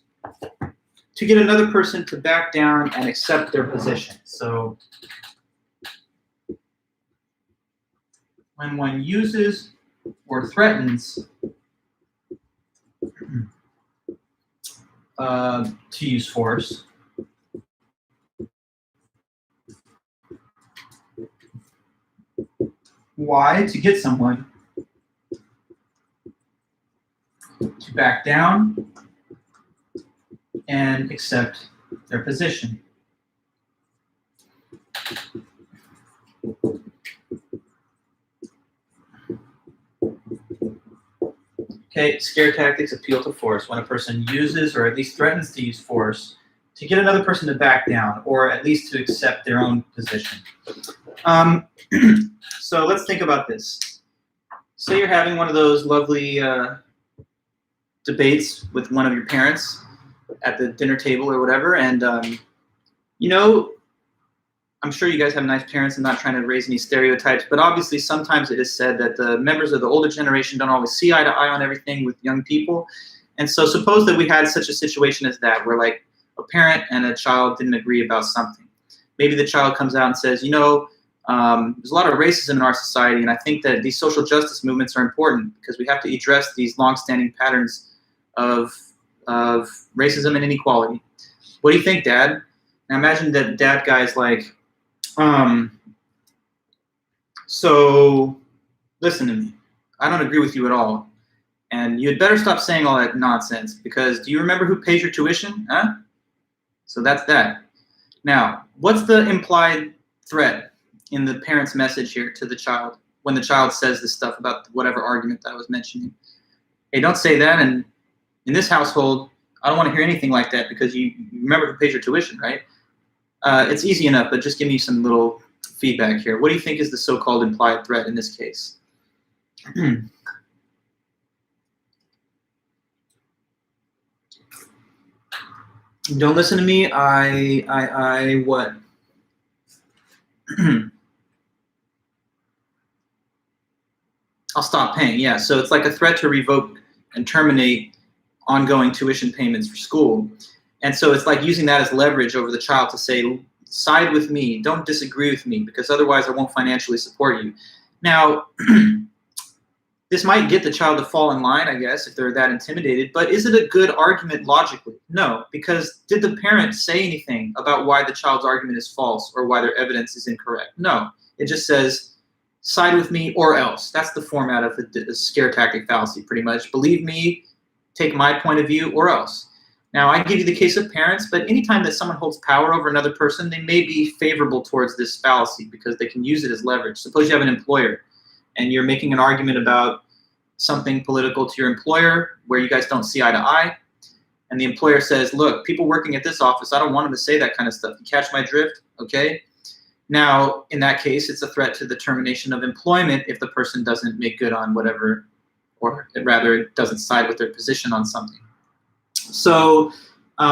to get another person to back down and accept their position. So when one uses or threatens to use force, why? To get someone to back down and accept their position. Okay, scare tactics, appeal to force. When a person uses or at least threatens to use force to get another person to back down or at least to accept their own position. So let's think about this. Say you're having one of those lovely debates with one of your parents at the dinner table or whatever, and you know, I'm sure you guys have nice parents. I'm not trying to raise any stereotypes, but obviously sometimes it is said that the members of the older generation don't always see eye to eye on everything with young people. And so suppose that we had such a situation as that, where, like, a parent and a child didn't agree about something. Maybe the child comes out and says, you know, there's a lot of racism in our society, and I think that these social justice movements are important because we have to address these longstanding patterns of racism and inequality. What do you think, Dad? Now imagine that dad guy's like, so listen to me. I don't agree with you at all. And you'd better stop saying all that nonsense, because do you remember who pays your tuition? Huh? So that's that. Now, what's the implied threat in the parent's message here to the child when the child says this stuff about whatever argument that I was mentioning? Hey, don't say that. And in this household, I don't want to hear anything like that, because you remember who pays your tuition, right? It's easy enough, but just give me some little feedback here. What do you think is the so-called implied threat in this case? Don't listen to me. What? I'll stop paying. Yeah, so it's like a threat to revoke and terminate ongoing tuition payments for school. And so it's like using that as leverage over the child to say, side with me, don't disagree with me, because otherwise I won't financially support you. Now, this might get the child to fall in line, I guess, if they're that intimidated, but is it a good argument logically? No, because did the parent say anything about why the child's argument is false or why their evidence is incorrect? No, it just says, side with me or else. That's the format of the scare tactic fallacy, pretty much. Believe me, take my point of view, or else. Now, I give you the case of parents, but anytime that someone holds power over another person, they may be favorable towards this fallacy because they can use it as leverage. Suppose you have an employer and you're making an argument about something political to your employer where you guys don't see eye to eye, and the employer says, look, people working at this office, I don't want them to say that kind of stuff. You catch my drift? Okay. Now, in that case, it's a threat to the termination of employment if the person doesn't make good on whatever, or rather doesn't side with their position on something. So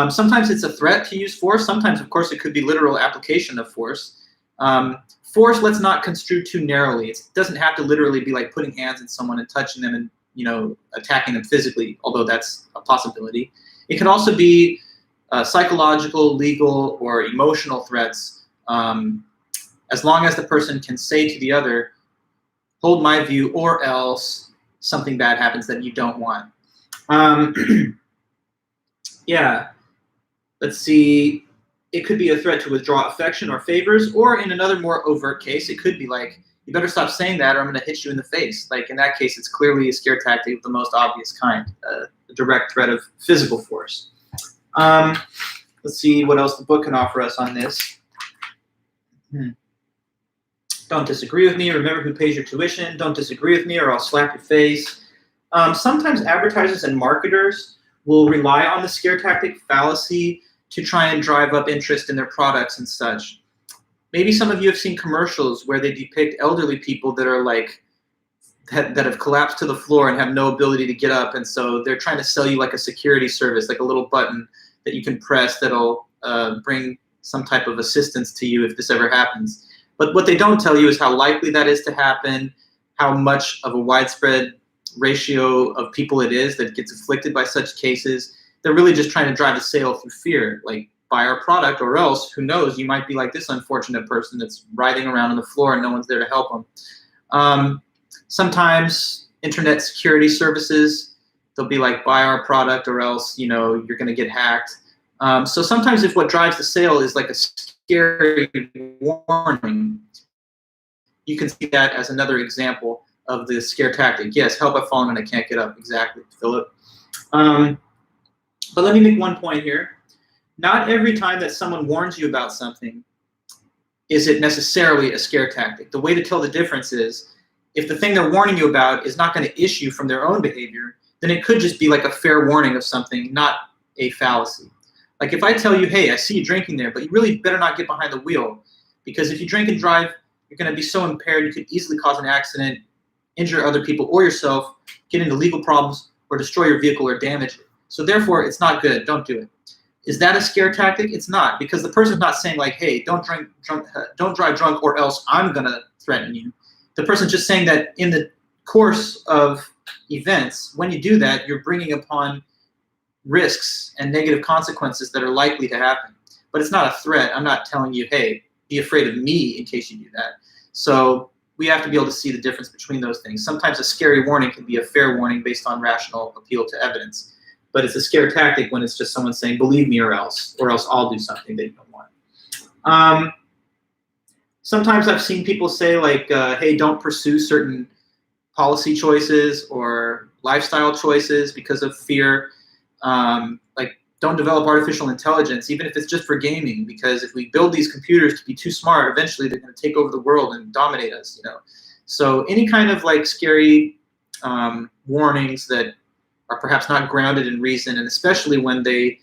sometimes it's a threat to use force. Sometimes, of course, it could be literal application of force. Force, let's not construe too narrowly. It doesn't have to literally be like putting hands on someone and touching them and, you know, attacking them physically, although that's a possibility. It can also be psychological, legal, or emotional threats, as long as the person can say to the other, hold my view or else something bad happens that you don't want. Yeah, let's see. It could be a threat to withdraw affection or favors, or in another more overt case, it could be like, you better stop saying that or I'm going to hit you in the face. Like in that case, it's clearly a scare tactic of the most obvious kind, a direct threat of physical force. Let's see what else the book can offer us on this. Don't disagree with me. Remember who pays your tuition. Don't disagree with me or I'll slap your face. Sometimes advertisers and marketers will rely on the scare tactic fallacy to try and drive up interest in their products and such. Maybe some of you have seen commercials where they depict elderly people that are like, that have collapsed to the floor and have no ability to get up, and so they're trying to sell you like a security service, like a little button that you can press that'll bring some type of assistance to you if this ever happens. But what they don't tell you is how likely that is to happen, how much of a widespread ratio of people it is that gets afflicted by such cases. They're really just trying to drive a sale through fear, like buy our product or else, who knows, you might be like this unfortunate person that's writhing around on the floor and no one's there to help them. Sometimes internet security services, they'll be like, buy our product or else, you know, you're going to get hacked. So sometimes if what drives the sale is like a scary warning, you can see that as another example of the scare tactic. Yes, help, I've fallen and I can't get up. Exactly, Philip. But let me make one point here. Not every time that someone warns you about something is it necessarily a scare tactic. The way to tell the difference is, if the thing they're warning you about is not going to issue from their own behavior, then it could just be like a fair warning of something, not a fallacy. Like if I tell you, hey, I see you drinking there, but you really better not get behind the wheel, because if you drink and drive, you're going to be so impaired you could easily cause an accident, injure other people or yourself, get into legal problems, or destroy your vehicle or damage it. So therefore, it's not good. Don't do it. Is that a scare tactic? It's not, because the person's not saying like, hey, don't drive drunk or else I'm going to threaten you. The person's just saying that in the course of events, when you do that, you're bringing upon risks and negative consequences that are likely to happen. But it's not a threat. I'm not telling you, hey, be afraid of me in case you do that. So we have to be able to see the difference between those things. Sometimes a scary warning can be a fair warning based on rational appeal to evidence. But it's a scare tactic when it's just someone saying, believe me or else I'll do something that you don't want. Sometimes I've seen people say like, hey, don't pursue certain policy choices or lifestyle choices because of fear. Like, don't develop artificial intelligence, even if it's just for gaming, because if we build these computers to be too smart, eventually they're going to take over the world and dominate us, you know. So any kind of like scary warnings that are perhaps not grounded in reason, and especially when they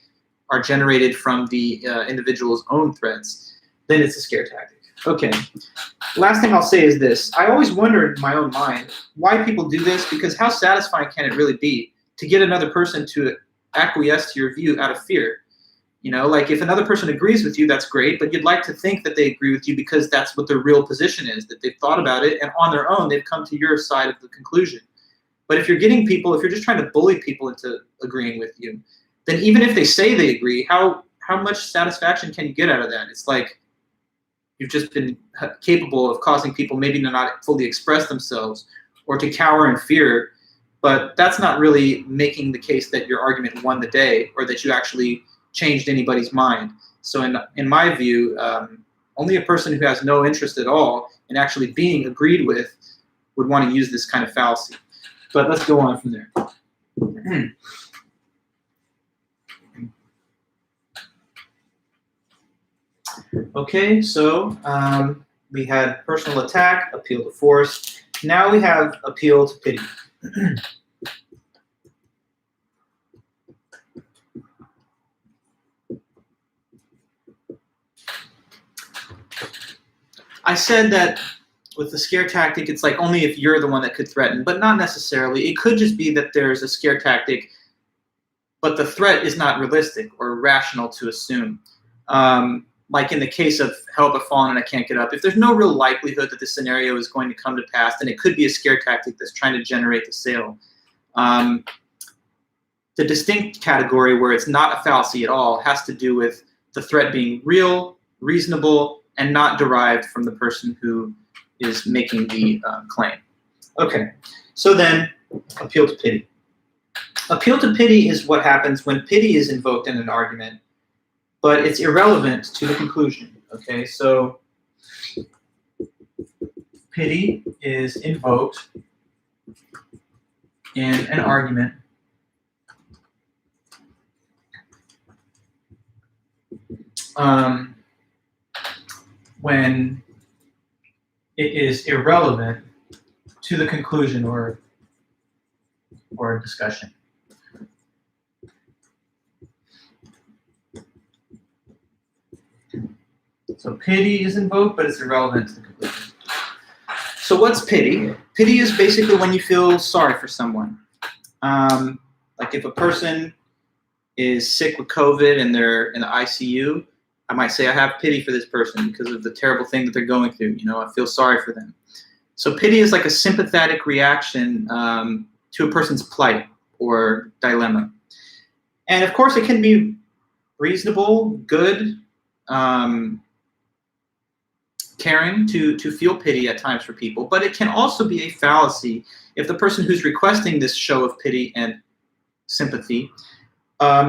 are generated from the individual's own threats, then it's a scare tactic. Okay, last thing I'll say is this. I always wondered in my own mind why people do this, because how satisfying can it really be to get another person to acquiesce to your view out of fear? You know, like if another person agrees with you, that's great, but you'd like to think that they agree with you because that's what their real position is, that they've thought about it and on their own they've come to your side of the conclusion. But if you're getting people, if you're just trying to bully people into agreeing with you, then even if they say they agree, how much satisfaction can you get out of that? It's like you've just been capable of causing people maybe to not fully express themselves or to cower in fear, but that's not really making the case that your argument won the day or that you actually changed anybody's mind. So in my view, only a person who has no interest at all in actually being agreed with would want to use this kind of fallacy. But let's go on from there. Okay, so we had personal attack, appeal to force. Now we have appeal to pity. I said that with the scare tactic, it's like only if you're the one that could threaten, but not necessarily. It could just be that there's a scare tactic, but the threat is not realistic or rational to assume. Like in the case of help, I've fallen and I can't get up. If there's no real likelihood that this scenario is going to come to pass, then it could be a scare tactic that's trying to generate the sale. The distinct category where it's not a fallacy at all has to do with the threat being real, reasonable, and not derived from the person who is making the claim. Okay, so then appeal to pity. Appeal to pity is what happens when pity is invoked in an argument, but it's irrelevant to the conclusion. Okay, so pity is invoked in an argument when it is irrelevant to the conclusion or discussion. So pity is invoked, but it's irrelevant to the conclusion. So what's pity? Pity is basically when you feel sorry for someone. Like if a person is sick with COVID and they're in the ICU, I might say I have pity for this person because of the terrible thing that they're going through. You know, I feel sorry for them. So pity is like a sympathetic reaction to a person's plight or dilemma. And of course, it can be reasonable, good, caring to feel pity at times for people, but it can also be a fallacy if the person who's requesting this show of pity and sympathy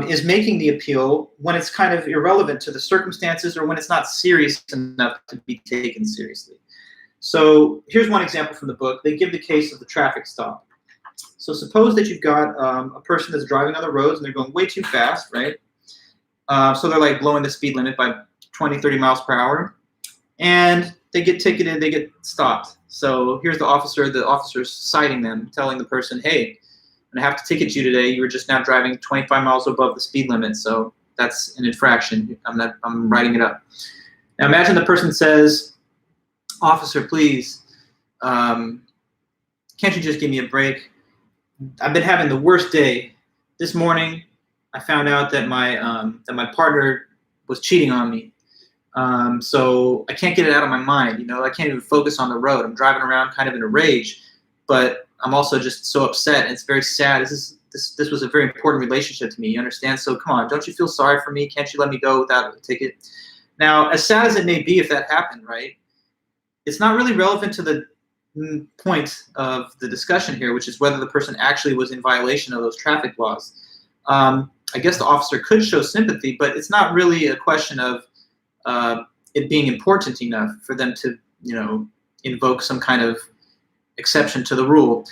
is making the appeal when it's kind of irrelevant to the circumstances or when it's not serious enough to be taken seriously. So here's one example from the book. They give the case of the traffic stop. So suppose that you've got a person that's driving on the roads and they're going way too fast, right? So they're like blowing the speed limit by 20, 30 miles per hour. And they get ticketed, they get stopped. So here's the officer's citing them, telling the person, hey, I'm gonna have to ticket you today. You were just now driving 25 miles above the speed limit, so that's an infraction. I'm writing it up. Now imagine the person says, officer, please, can't you just give me a break? I've been having the worst day. This morning, I found out that my partner was cheating on me. So I can't get it out of my mind. You know, I can't even focus on the road. I'm driving around kind of in a rage, but I'm also just so upset. And it's very sad. This was a very important relationship to me. You understand? So come on, don't you feel sorry for me? Can't you let me go without a ticket? Now, as sad as it may be if that happened, right? It's not really relevant to the point of the discussion here, which is whether the person actually was in violation of those traffic laws. I guess the officer could show sympathy, but it's not really a question of it being important enough for them to, invoke some kind of exception to the rule.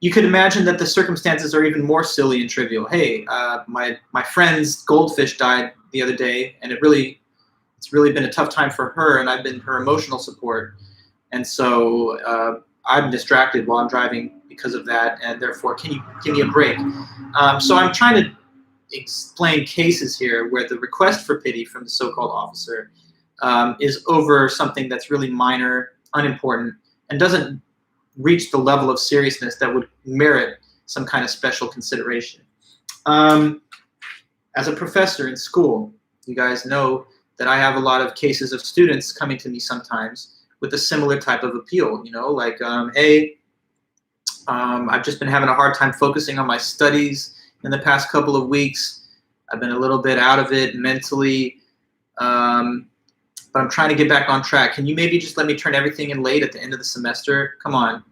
You could imagine that the circumstances are even more silly and trivial. Hey, my friend's goldfish died the other day, and it's really been a tough time for her, and I've been her emotional support, and so I'm distracted while I'm driving because of that, and therefore, can you give me a break? So I'm trying to explain cases here where the request for pity from the so-called officer is over something that's really minor, unimportant, and doesn't reach the level of seriousness that would merit some kind of special consideration. As a professor in school, you guys know that I have a lot of cases of students coming to me sometimes with a similar type of appeal, like, hey, I've just been having a hard time focusing on my studies in the past couple of weeks. I've been a little bit out of it mentally, but I'm trying to get back on track. Can you maybe just let me turn everything in late at the end of the semester? Come on,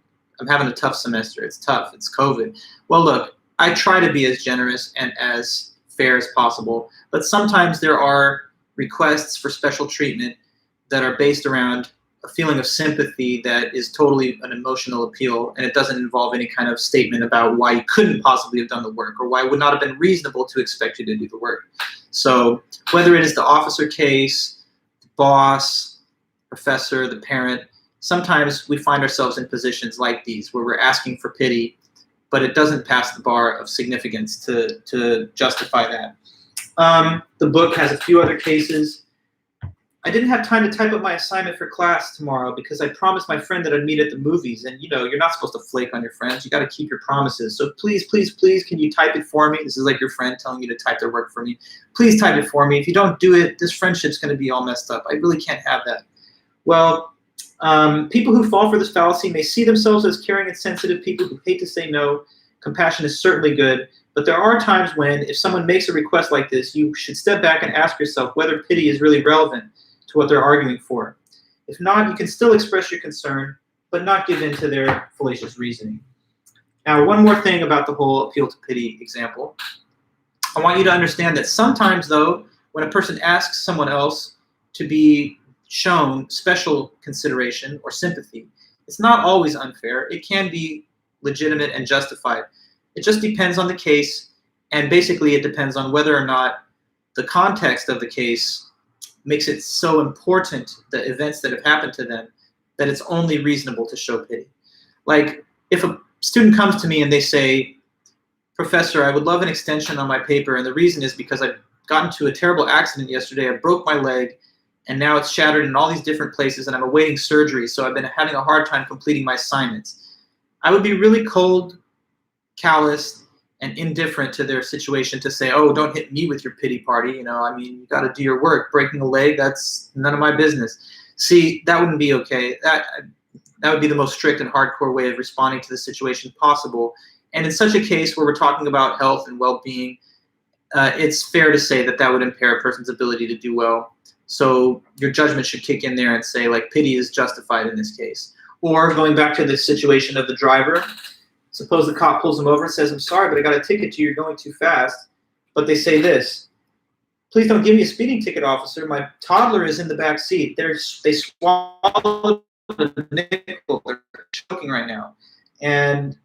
I'm having a tough semester. It's tough. It's COVID. Well, look, I try to be as generous and as fair as possible, but sometimes there are requests for special treatment that are based around a feeling of sympathy that is totally an emotional appeal, and it doesn't involve any kind of statement about why you couldn't possibly have done the work or why it would not have been reasonable to expect you to do the work. So whether it is the officer case, the boss, professor, the parent, sometimes we find ourselves in positions like these where we're asking for pity, but it doesn't pass the bar of significance to justify that. The book has a few other cases. I didn't have time to type up my assignment for class tomorrow because I promised my friend that I'd meet at the movies, and you're not supposed to flake on your friends. You got to keep your promises. So please, please, please, can you type it for me? This is like your friend telling you to type their work for me. Please type it for me. If you don't do it, this friendship's going to be all messed up. I really can't have that. Well, people who fall for this fallacy may see themselves as caring and sensitive people who hate to say no. Compassion is certainly good, but there are times when, if someone makes a request like this, you should step back and ask yourself whether pity is really relevant to what they're arguing for. If not, you can still express your concern, but not give in to their fallacious reasoning. Now, one more thing about the whole appeal to pity example. I want you to understand that sometimes, though, when a person asks someone else to be shown special consideration or sympathy, it's not always unfair. It can be legitimate and justified. It just depends on the case, and basically it depends on whether or not the context of the case makes it so important, the events that have happened to them, that it's only reasonable to show pity. Like, if a student comes to me and they say, Professor, I would love an extension on my paper, and the reason is because I got into a terrible accident yesterday, I broke my leg, and now it's shattered in all these different places, and I'm awaiting surgery, so I've been having a hard time completing my assignments. I would be really cold, callous, and indifferent to their situation to say, oh, don't hit me with your pity party. You got to do your work. Breaking a leg, that's none of my business. See, that wouldn't be okay. That would be the most strict and hardcore way of responding to the situation possible. And in such a case where we're talking about health and well-being, it's fair to say that that would impair a person's ability to do well. So your judgment should kick in there and say, like, pity is justified in this case. Or going back to the situation of the driver, suppose the cop pulls him over and says, I'm sorry, but I got a ticket to you. You're going too fast. But they say this, please don't give me a speeding ticket, officer. My toddler is in the back seat. They swallowed a nickel. They're choking right now. And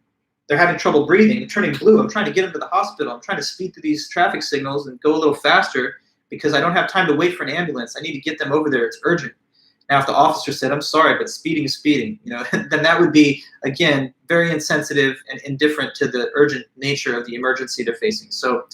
they're having trouble breathing and turning blue. I'm trying to get them to the hospital. I'm trying to speed through these traffic signals and go a little faster because I don't have time to wait for an ambulance. I need to get them over there. It's urgent. Now, if the officer said, I'm sorry, but speeding is speeding, then that would be, again, very insensitive and indifferent to the urgent nature of the emergency they're facing. So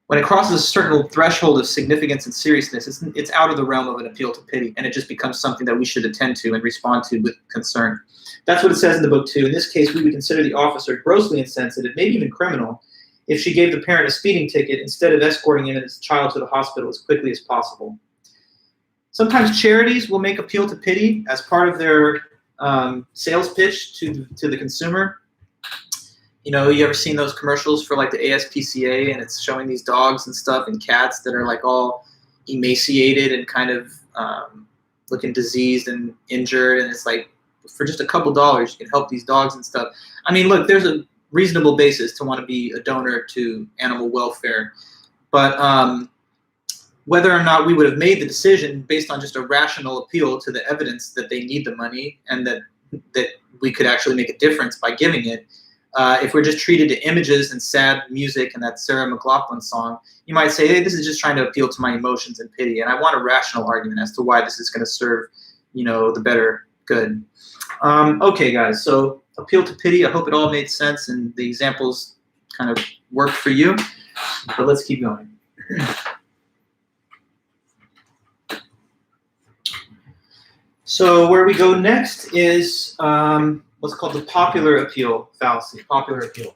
when it crosses a certain threshold of significance and seriousness, it's out of the realm of an appeal to pity, and it just becomes something that we should attend to and respond to with concern. That's what it says in the book, too. In this case, we would consider the officer grossly insensitive, maybe even criminal, if she gave the parent a speeding ticket instead of escorting him and his child to the hospital as quickly as possible. Sometimes charities will make appeal to pity as part of their sales pitch to the consumer. You ever seen those commercials for like the ASPCA, and it's showing these dogs and stuff and cats that are like all emaciated and kind of looking diseased and injured, and it's like, for just a couple dollars, you can help these dogs and stuff. I mean, look, there's a reasonable basis to want to be a donor to animal welfare, but whether or not we would have made the decision based on just a rational appeal to the evidence that they need the money and that we could actually make a difference by giving it. If we're just treated to images and sad music and that Sarah McLachlan song, you might say, hey, this is just trying to appeal to my emotions and pity, and I want a rational argument as to why this is going to serve, the better good. Okay, guys, so appeal to pity. I hope it all made sense and the examples kind of worked for you, but let's keep going. So where we go next is what's called the popular appeal fallacy. Popular appeal.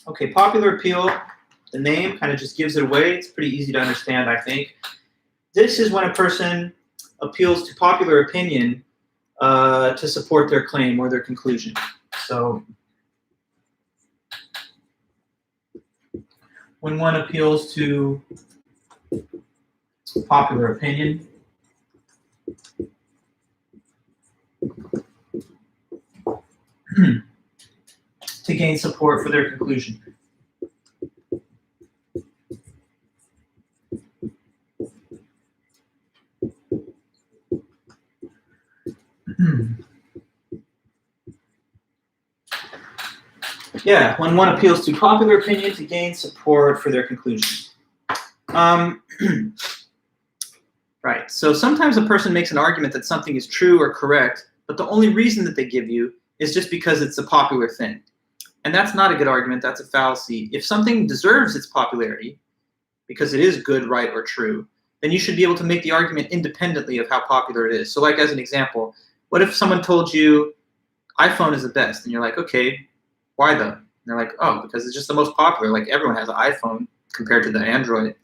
Okay, popular appeal, the name kind of just gives it away. It's pretty easy to understand, I think. This is when a person appeals to popular opinion to support their claim or their conclusion. So when one appeals to popular opinion, to gain support for their conclusion. Yeah, when one appeals to popular opinion to gain support for their conclusion. Right, so sometimes a person makes an argument that something is true or correct, but the only reason that they give you is just because it's a popular thing. And that's not a good argument, that's a fallacy. If something deserves its popularity, because it is good, right, or true, then you should be able to make the argument independently of how popular it is. So like as an example, what if someone told you iPhone is the best? And you're like, okay, why though? And they're like, oh, because it's just the most popular. Like everyone has an iPhone compared to the Android.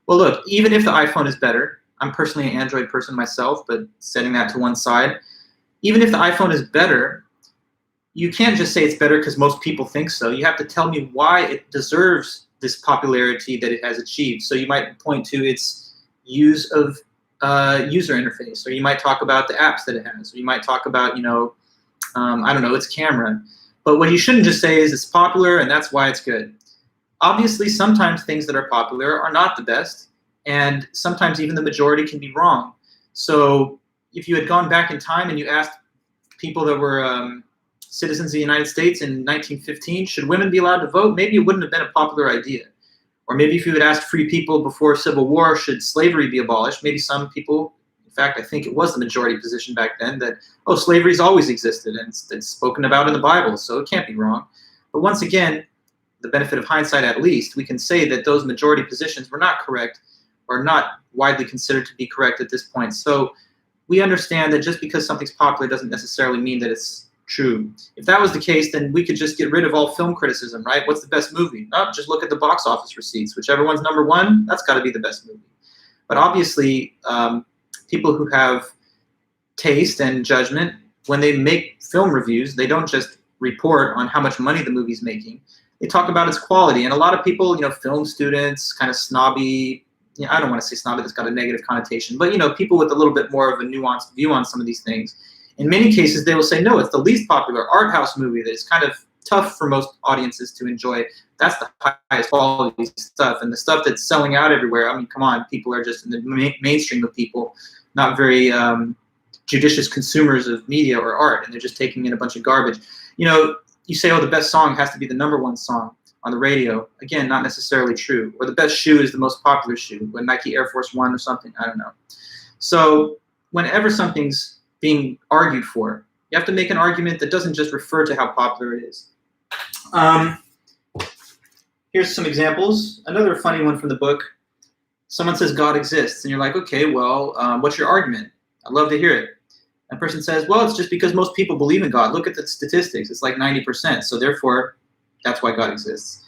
Well, look, even if the iPhone is better, I'm personally an Android person myself, but setting that to one side, even if the iPhone is better, you can't just say it's better because most people think so. You have to tell me why it deserves this popularity that it has achieved. So you might point to its use of user interface, or you might talk about the apps that it has, or you might talk about, I don't know, its camera. But what you shouldn't just say is it's popular and that's why it's good. Obviously, sometimes things that are popular are not the best, and sometimes even the majority can be wrong. So if you had gone back in time and you asked people that were citizens of the United States in 1915, should women be allowed to vote? Maybe it wouldn't have been a popular idea. Or maybe if you had asked free people before Civil War, should slavery be abolished? Maybe some people, in fact, I think it was the majority position back then, that, oh, slavery's always existed and it's spoken about in the Bible, so it can't be wrong. But once again, the benefit of hindsight at least, we can say that those majority positions were not correct or not widely considered to be correct at this point. So we understand that just because something's popular doesn't necessarily mean that it's true. If that was the case, then we could just get rid of all film criticism, right? What's the best movie? Oh, just look at the box office receipts. Whichever one's number one, that's got to be the best movie. But obviously, people who have taste and judgment, when they make film reviews, they don't just report on how much money the movie's making. They talk about its quality. And a lot of people, film students, kind of snobby, I don't want to say snobby, that's got a negative connotation, but people with a little bit more of a nuanced view on some of these things, in many cases they will say, no, it's the least popular art house movie that is kind of tough for most audiences to enjoy. That's the highest quality stuff. And the stuff that's selling out everywhere, I mean, come on, people are just in the mainstream of people, not very judicious consumers of media or art, and they're just taking in a bunch of garbage. You say, oh, the best song has to be the #1 song on the radio. Again, not necessarily true. Or the best shoe is the most popular shoe, when Nike Air Force One or something, I don't know. So whenever something's being argued for, you have to make an argument that doesn't just refer to how popular it is. Here's some examples. Another funny one from the book. Someone says God exists, and you're like, okay, well, what's your argument? I'd love to hear it. That person says, well, it's just because most people believe in God. Look at the statistics. It's like 90%. So therefore, that's why God exists.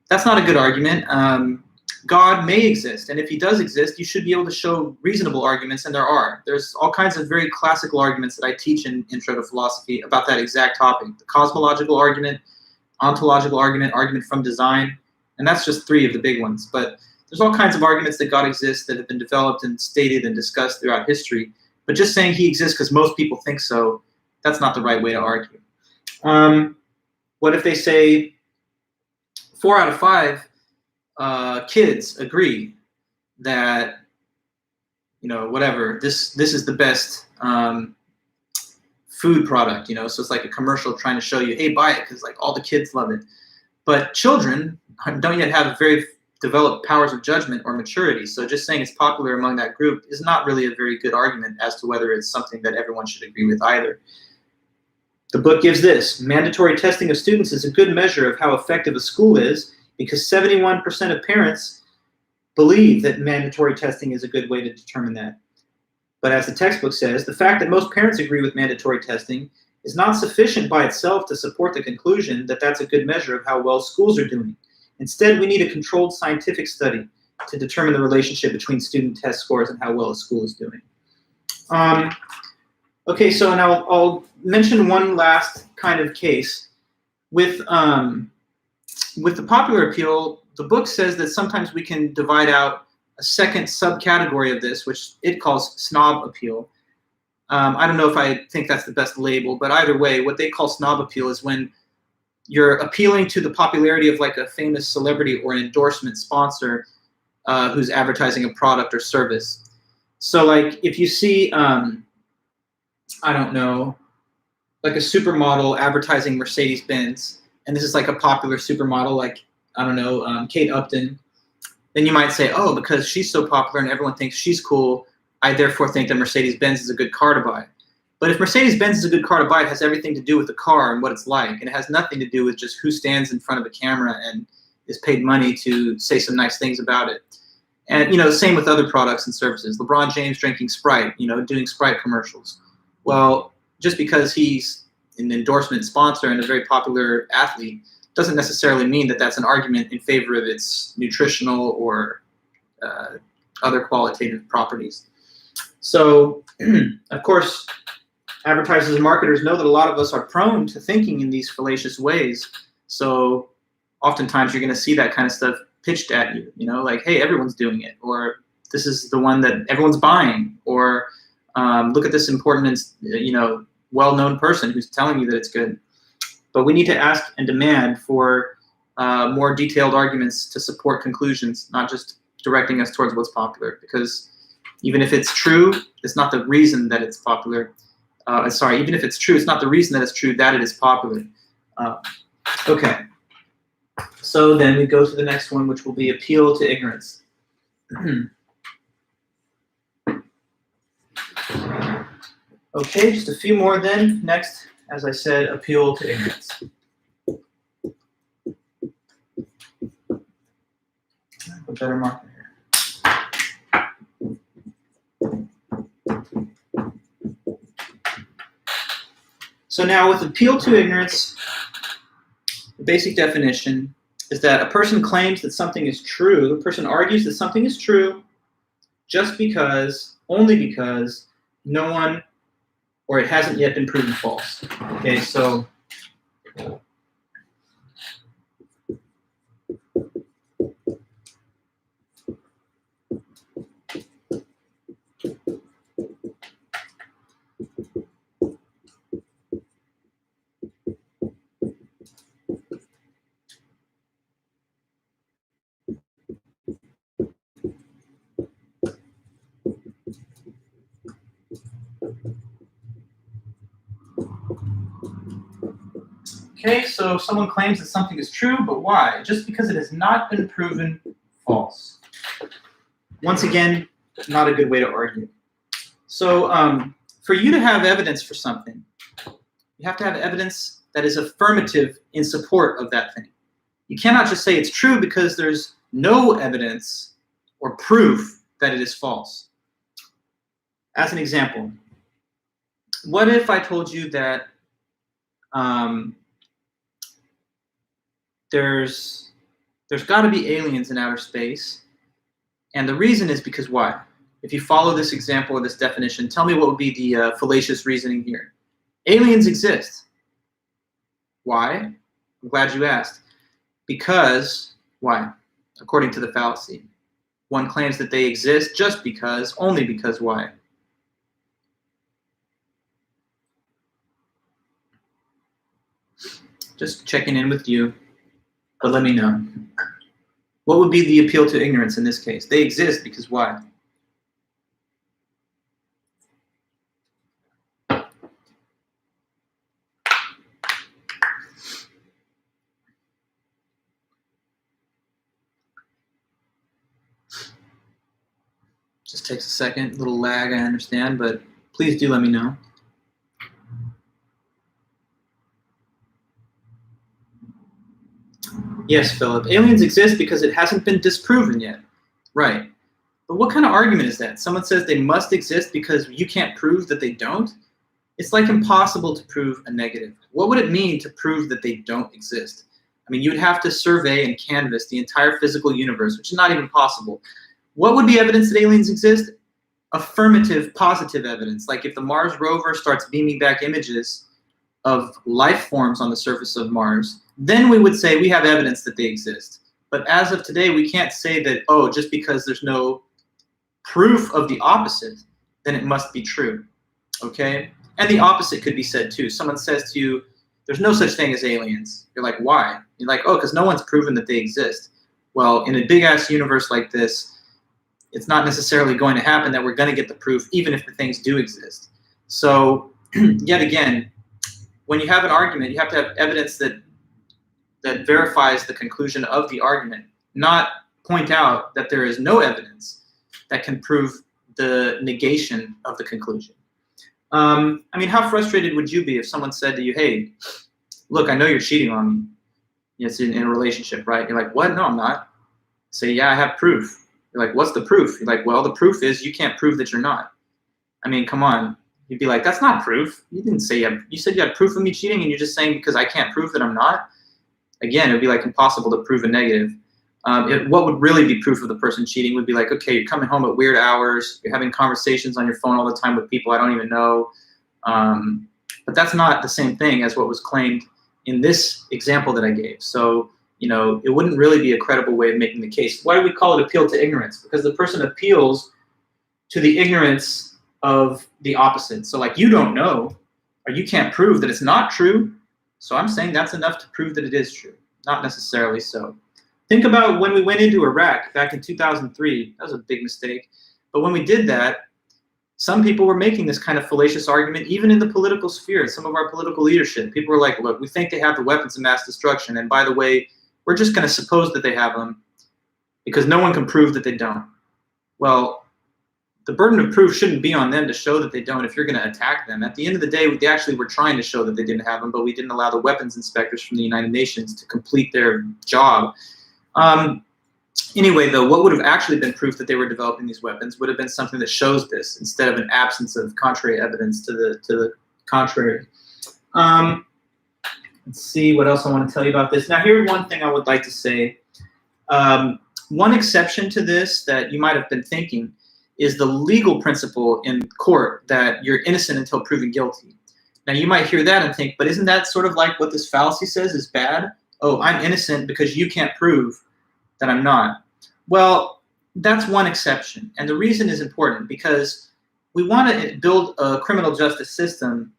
That's not a good argument. God may exist, and if he does exist, you should be able to show reasonable arguments, and there are. There's all kinds of very classical arguments that I teach in Intro to Philosophy about that exact topic. The cosmological argument, ontological argument, argument from design, and that's just 3 of the big ones. But there's all kinds of arguments that God exists that have been developed and stated and discussed throughout history. But just saying he exists because most people think so, that's not the right way to argue. What if they say 4 out of 5 kids agree that, you know, whatever, this is the best food product, you know, so it's like a commercial trying to show you, hey, buy it because like all the kids love it. But children don't yet have very developed powers of judgment or maturity, so just saying it's popular among that group is not really a very good argument as to whether it's something that everyone should agree with either. The book gives this: mandatory testing of students is a good measure of how effective a school is because 71% of parents believe that mandatory testing is a good way to determine that. But as the textbook says, the fact that most parents agree with mandatory testing is not sufficient by itself to support the conclusion that that's a good measure of how well schools are doing. Instead, we need a controlled scientific study to determine the relationship between student test scores and how well a school is doing. Okay, so now I'll mention one last kind of case. With the popular appeal, the book says that sometimes we can divide out a second subcategory of this, which it calls snob appeal. I don't know if I think that's the best label, but either way, what they call snob appeal is when you're appealing to the popularity of like a famous celebrity or an endorsement sponsor who's advertising a product or service. So like if you see, I don't know, like a supermodel advertising Mercedes-Benz, and this is like a popular supermodel, like, I don't know, Kate Upton, then you might say, oh, because she's so popular and everyone thinks she's cool, I therefore think that Mercedes-Benz is a good car to buy. But if Mercedes-Benz is a good car to buy, it has everything to do with the car and what it's like, and it has nothing to do with just who stands in front of a camera and is paid money to say some nice things about it. And, you know, the same with other products and services. LeBron James drinking Sprite, you know, doing Sprite commercials. Well, just because he's an endorsement sponsor and a very popular athlete doesn't necessarily mean that that's an argument in favor of its nutritional or other qualitative properties. So, of course, advertisers and marketers know that a lot of us are prone to thinking in these fallacious ways. So oftentimes you're going to see that kind of stuff pitched at you, you know, like, hey, everyone's doing it, or this is the one that everyone's buying, or look at this important and, you know, well-known person who's telling you that it's good. But we need to ask and demand for more detailed arguments to support conclusions, not just directing us towards what's popular, because even if it's true, it's not the reason that it's popular. Even if it's true, it's not the reason that it's true that it is popular. Okay. So then we go to the next one, which will be appeal to ignorance. Okay, just a few more then. Next, as I said, appeal to ignorance. A better marker here. So now with appeal to ignorance, the basic definition is that a person claims that something is true, a person argues that something is true just because, only because, no one or it hasn't yet been proven false. Okay, so okay, so someone claims that something is true, but why? Just because it has not been proven false. Once again, not a good way to argue. So for you to have evidence for something, you have to have evidence that is affirmative in support of that thing. You cannot just say it's true because there's no evidence or proof that it is false. As an example, what if I told you that there's got to be aliens in outer space, and the reason is because why? If you follow this example or this definition, tell me what would be the fallacious reasoning here. Aliens exist. Why? I'm glad you asked. Because, why? According to the fallacy. One claims that they exist just because, only because, why? Just checking in with you, but let me know. What would be the appeal to ignorance in this case? They exist because why? Just takes a second, a little lag, I understand, but please do let me know. Yes, Philip. Aliens exist because it hasn't been disproven yet. Right. But what kind of argument is that? Someone says they must exist because you can't prove that they don't? It's like impossible to prove a negative. What would it mean to prove that they don't exist? I mean, you would have to survey and canvass the entire physical universe, which is not even possible. What would be evidence that aliens exist? Affirmative, positive evidence. Like if the Mars rover starts beaming back images of life forms on the surface of Mars, then we would say we have evidence that they exist. But as of today, we can't say that, oh, just because there's no proof of the opposite, then it must be true, okay? And the opposite could be said too. Someone says to you, there's no such thing as aliens. You're like, why? You're like, oh, because no one's proven that they exist. Well, in a big-ass universe like this, it's not necessarily going to happen that we're going to get the proof, even if the things do exist. So, yet again, when you have an argument, you have to have evidence that verifies the conclusion of the argument, not point out that there is no evidence that can prove the negation of the conclusion. I mean, how frustrated would you be if someone said to you, hey, look, I know you're cheating on me. It's in a relationship, right? You're like, what? No, I'm not. Say, yeah, I have proof. You're like, what's the proof? You're like, well, the proof is you can't prove that you're not. I mean, come on. You'd be like, that's not proof. You didn't say you said you had proof of me cheating, and you're just saying because I can't prove that I'm not. Again, it would be like impossible to prove a negative. What would really be proof of the person cheating would be like, okay, you're coming home at weird hours, you're having conversations on your phone all the time with people I don't even know. But that's not the same thing as what was claimed in this example that I gave. So, you know, it wouldn't really be a credible way of making the case. Why do we call it appeal to ignorance? Because the person appeals to the ignorance of the opposite. So like, you don't know, or you can't prove that it's not true. So I'm saying that's enough to prove that it is true. Not necessarily so. Think about when we went into Iraq back in 2003. That was a big mistake. But when we did that, some people were making this kind of fallacious argument, even in the political sphere, some of our political leadership. People were like, look, we think they have the weapons of mass destruction. And by the way, we're just going to suppose that they have them because no one can prove that they don't. Well, the burden of proof shouldn't be on them to show that they don't if you're going to attack them. At the end of the day, they actually were trying to show that they didn't have them, but we didn't allow the weapons inspectors from the United Nations to complete their job. Anyway, though, what would have actually been proof that they were developing these weapons would have been something that shows this instead of an absence of contrary evidence to the contrary. Let's see what else I want to tell you about this. Now, here's one thing I would like to say. One exception to this that you might have been thinking is the legal principle in court that you're innocent until proven guilty. Now, you might hear that and think, but isn't that sort of like what this fallacy says is bad? Oh, I'm innocent because you can't prove that I'm not. Well, that's one exception. And the reason is important because we want to build a criminal justice system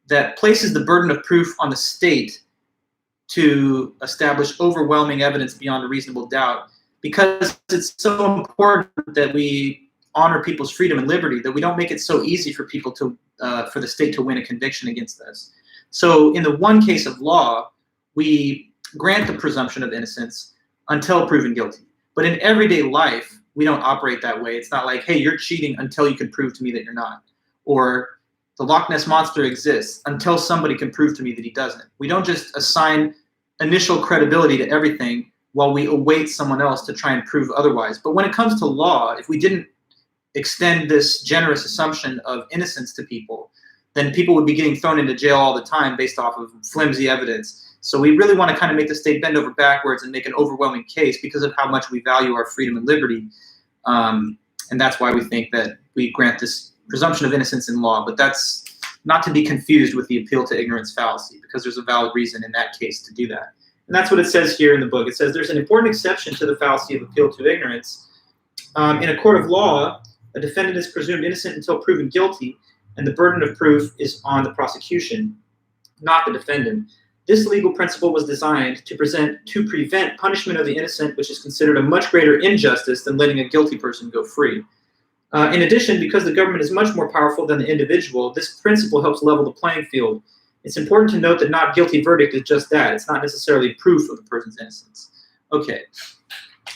that places the burden of proof on the state to establish overwhelming evidence beyond a reasonable doubt, because it's so important that we honor people's freedom and liberty that we don't make it so easy for people to, for the state to win a conviction against us. So in the one case of law, we grant the presumption of innocence until proven guilty. But in everyday life, we don't operate that way. It's not like, hey, you're cheating until you can prove to me that you're not. Or the Loch Ness Monster exists until somebody can prove to me that he doesn't. We don't just assign initial credibility to everything while we await someone else to try and prove otherwise. But when it comes to law, if we didn't extend this generous assumption of innocence to people, then people would be getting thrown into jail all the time based off of flimsy evidence. So we really want to kind of make the state bend over backwards and make an overwhelming case because of how much we value our freedom and liberty. And that's why we think that we grant this presumption of innocence in law. But that's not to be confused with the appeal to ignorance fallacy, because there's a valid reason in that case to do that. And that's what it says here in the book. It says there's an important exception to the fallacy of appeal to ignorance. In a court of law, a defendant is presumed innocent until proven guilty, and the burden of proof is on the prosecution, not the defendant. This legal principle was designed to prevent punishment of the innocent, which is considered a much greater injustice than letting a guilty person go free. In addition, because the government is much more powerful than the individual, this principle helps level the playing field. It's important to note that not guilty verdict is just that. It's not necessarily proof of the person's innocence. Okay,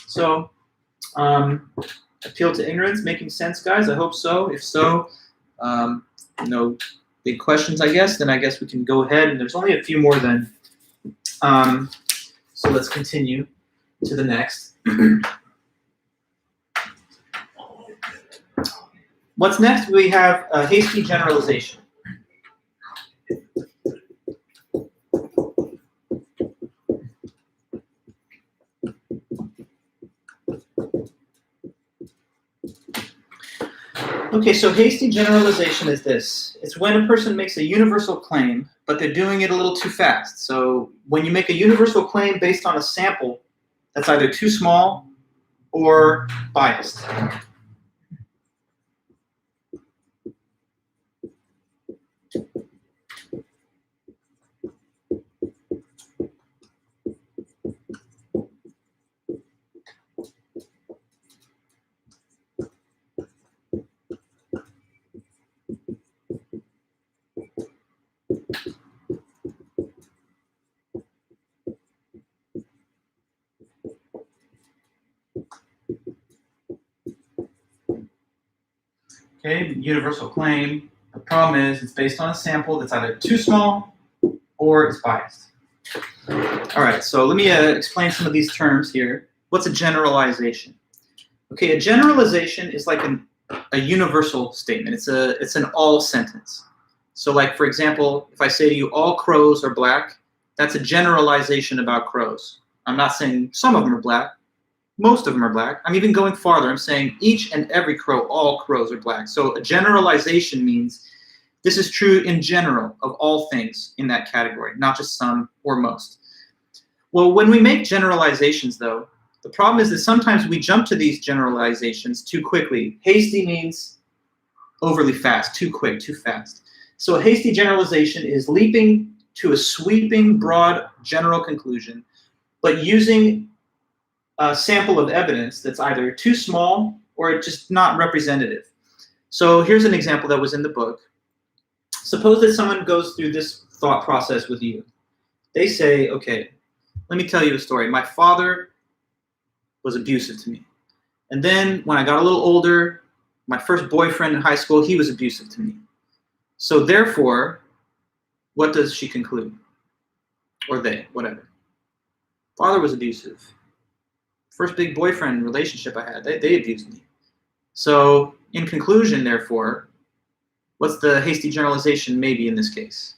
so appeal to ignorance, making sense, guys? I hope so. If so, no big questions, I guess. Then I guess we can go ahead, and there's only a few more then. So let's continue to the next. What's next? We have a hasty generalization. Okay, so hasty generalization is this. It's when a person makes a universal claim, but they're doing it a little too fast. So when you make a universal claim based on a sample that's either too small or biased. Okay, universal claim. The problem is it's based on a sample that's either too small or it's biased. All right, so let me explain some of these terms here. What's a generalization? Okay, a generalization is like a universal statement. It's an all sentence. So like, for example, if I say to you, all crows are black, that's a generalization about crows. I'm not saying some of them are black. Most of them are black. I'm even going farther. I'm saying each and every crow, all crows are black. So a generalization means this is true in general of all things in that category, not just some or most. Well, when we make generalizations, though, the problem is that sometimes we jump to these generalizations too quickly. Hasty means overly fast, too quick, too fast. So a hasty generalization is leaping to a sweeping, broad, general conclusion, but using a sample of evidence that's either too small or just not representative. So here's an example that was in the book. Suppose that someone goes through this thought process with you. They say, okay, let me tell you a story. My father was abusive to me. And then when I got a little older, my first boyfriend in high school, he was abusive to me. So therefore, what does she conclude? Or they, whatever. Father was abusive. First big boyfriend relationship I had, they abused me. So in conclusion, therefore, what's the hasty generalization maybe in this case?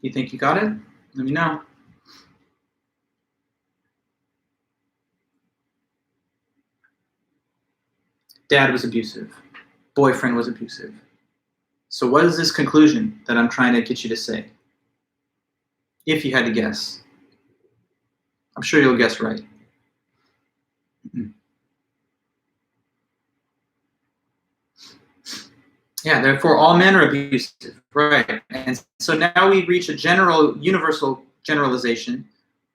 You think you got it? Let me know. Dad was abusive. Boyfriend was abusive. So what is this conclusion that I'm trying to get you to say? If you had to guess. I'm sure you'll guess right. Yeah, therefore all men are abusive, right? And so now we reach a general, universal generalization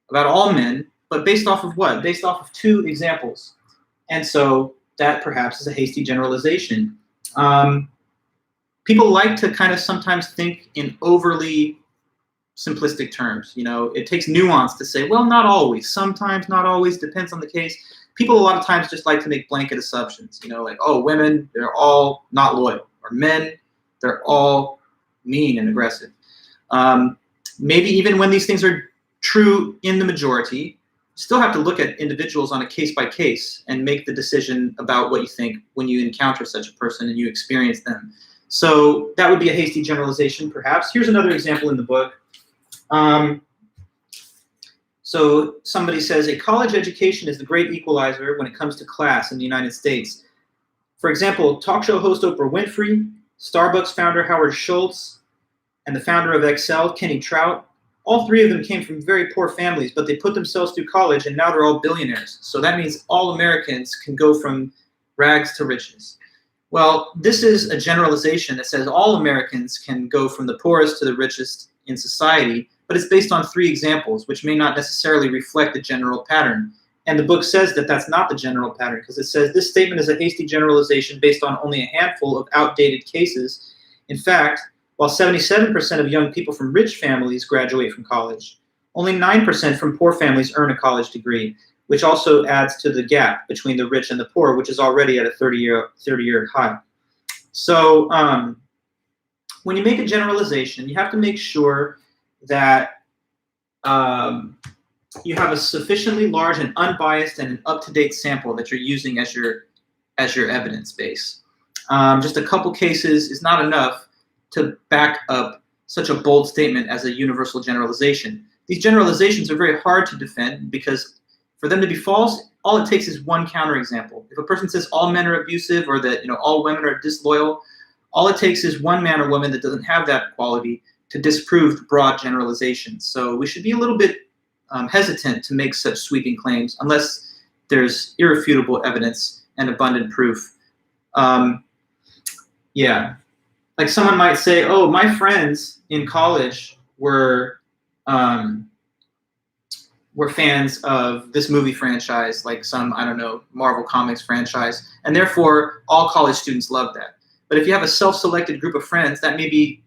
about all men, but based off of what? Based off of two examples. And so that perhaps is a hasty generalization. People like to kind of sometimes think in overly simplistic terms. You know, it takes nuance to say, well, not always, sometimes, not always, depends on the case. People a lot of times just like to make blanket assumptions, you know, like, oh, women, they're all not loyal, or men, they're all mean and aggressive. Maybe even when these things are true in the majority, you still have to look at individuals on a case-by-case and make the decision about what you think when you encounter such a person and you experience them. So that would be a hasty generalization, perhaps. Here's another example in the book. So somebody says, a college education is the great equalizer when it comes to class in the United States. For example, talk show host Oprah Winfrey, Starbucks founder Howard Schultz, and the founder of Excel, Kenny Trout, all three of them came from very poor families, but they put themselves through college, and now they're all billionaires. So that means all Americans can go from rags to riches. Well, this is a generalization that says all Americans can go from the poorest to the richest in society, but it's based on three examples, which may not necessarily reflect the general pattern. And the book says that that's not the general pattern, because it says this statement is a hasty generalization based on only a handful of outdated cases. In fact, while 77% of young people from rich families graduate from college, only 9% from poor families earn a college degree, which also adds to the gap between the rich and the poor, which is already at a 30-year high. So when you make a generalization, you have to make sure that you have a sufficiently large and unbiased and an up-to-date sample that you're using as your evidence base. Just a couple cases is not enough to back up such a bold statement as a universal generalization. These generalizations are very hard to defend because for them to be false, all it takes is one counterexample. If a person says all men are abusive or that all women are disloyal, all it takes is one man or woman that doesn't have that quality to disprove the broad generalizations. So we should be a little bit hesitant to make such sweeping claims unless there's irrefutable evidence and abundant proof. Yeah, like someone might say, oh, my friends in college were fans of this movie franchise, like some, I don't know, Marvel Comics franchise, and therefore all college students love that. But if you have a self-selected group of friends, that maybe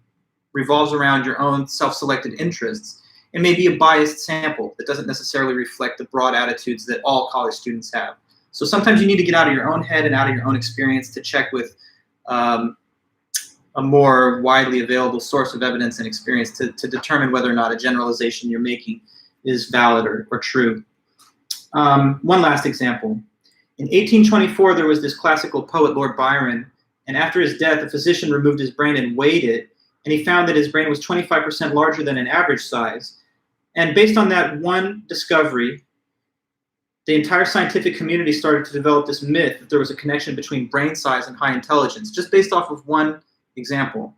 revolves around your own self-selected interests. It may be a biased sample that doesn't necessarily reflect the broad attitudes that all college students have. So sometimes you need to get out of your own head and out of your own experience to check with a more widely available source of evidence and experience to determine whether or not a generalization you're making is valid or true. One last example. In 1824, there was this classical poet, Lord Byron, and after his death, a physician removed his brain and weighed it, and he found that his brain was 25% larger than an average size. And based on that one discovery, the entire scientific community started to develop this myth that there was a connection between brain size and high intelligence, just based off of one example.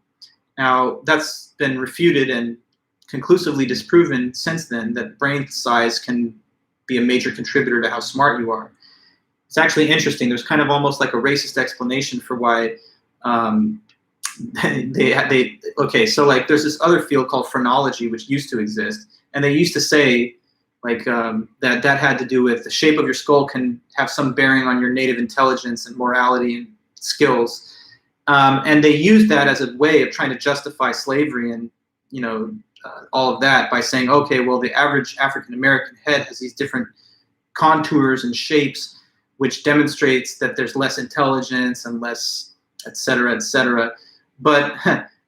Now, that's been refuted and conclusively disproven since then, that brain size can be a major contributor to how smart you are. It's actually interesting. There's kind of almost like a racist explanation for why okay, so like there's this other field called phrenology, which used to exist, and they used to say like that had to do with the shape of your skull can have some bearing on your native intelligence and morality and skills, and they used that as a way of trying to justify slavery and all of that by saying, okay, well, the average African-American head has these different contours and shapes, which demonstrates that there's less intelligence and less, et cetera, et cetera. But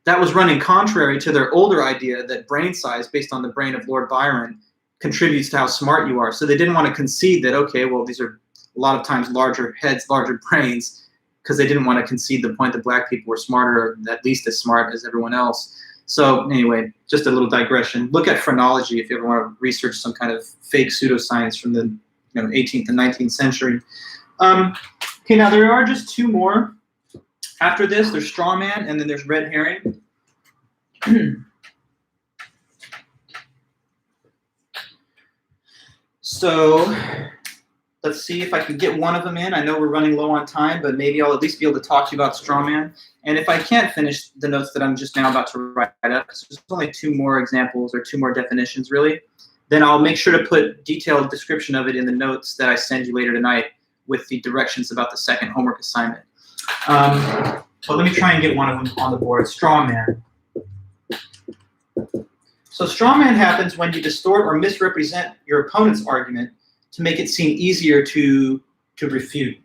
that was running contrary to their older idea that brain size, based on the brain of Lord Byron, contributes to how smart you are. So they didn't want to concede that, okay, well, these are a lot of times larger heads, larger brains, because they didn't want to concede the point that black people were smarter, or at least as smart as everyone else. So anyway, just a little digression. Look at phrenology if you ever want to research some kind of fake pseudoscience from the 18th and 19th century. Okay, now there are just two more. After this, there's straw man, and then there's red herring. So let's see if I can get one of them in. I know we're running low on time, but maybe I'll at least be able to talk to you about straw man. And if I can't finish the notes that I'm just now about to write up, because there's only two more examples or two more definitions really, then I'll make sure to put detailed description of it in the notes that I send you later tonight with the directions about the second homework assignment. But let me try and get one of them on the board. Straw man. So straw man happens when you distort or misrepresent your opponent's argument to make it seem easier to refute.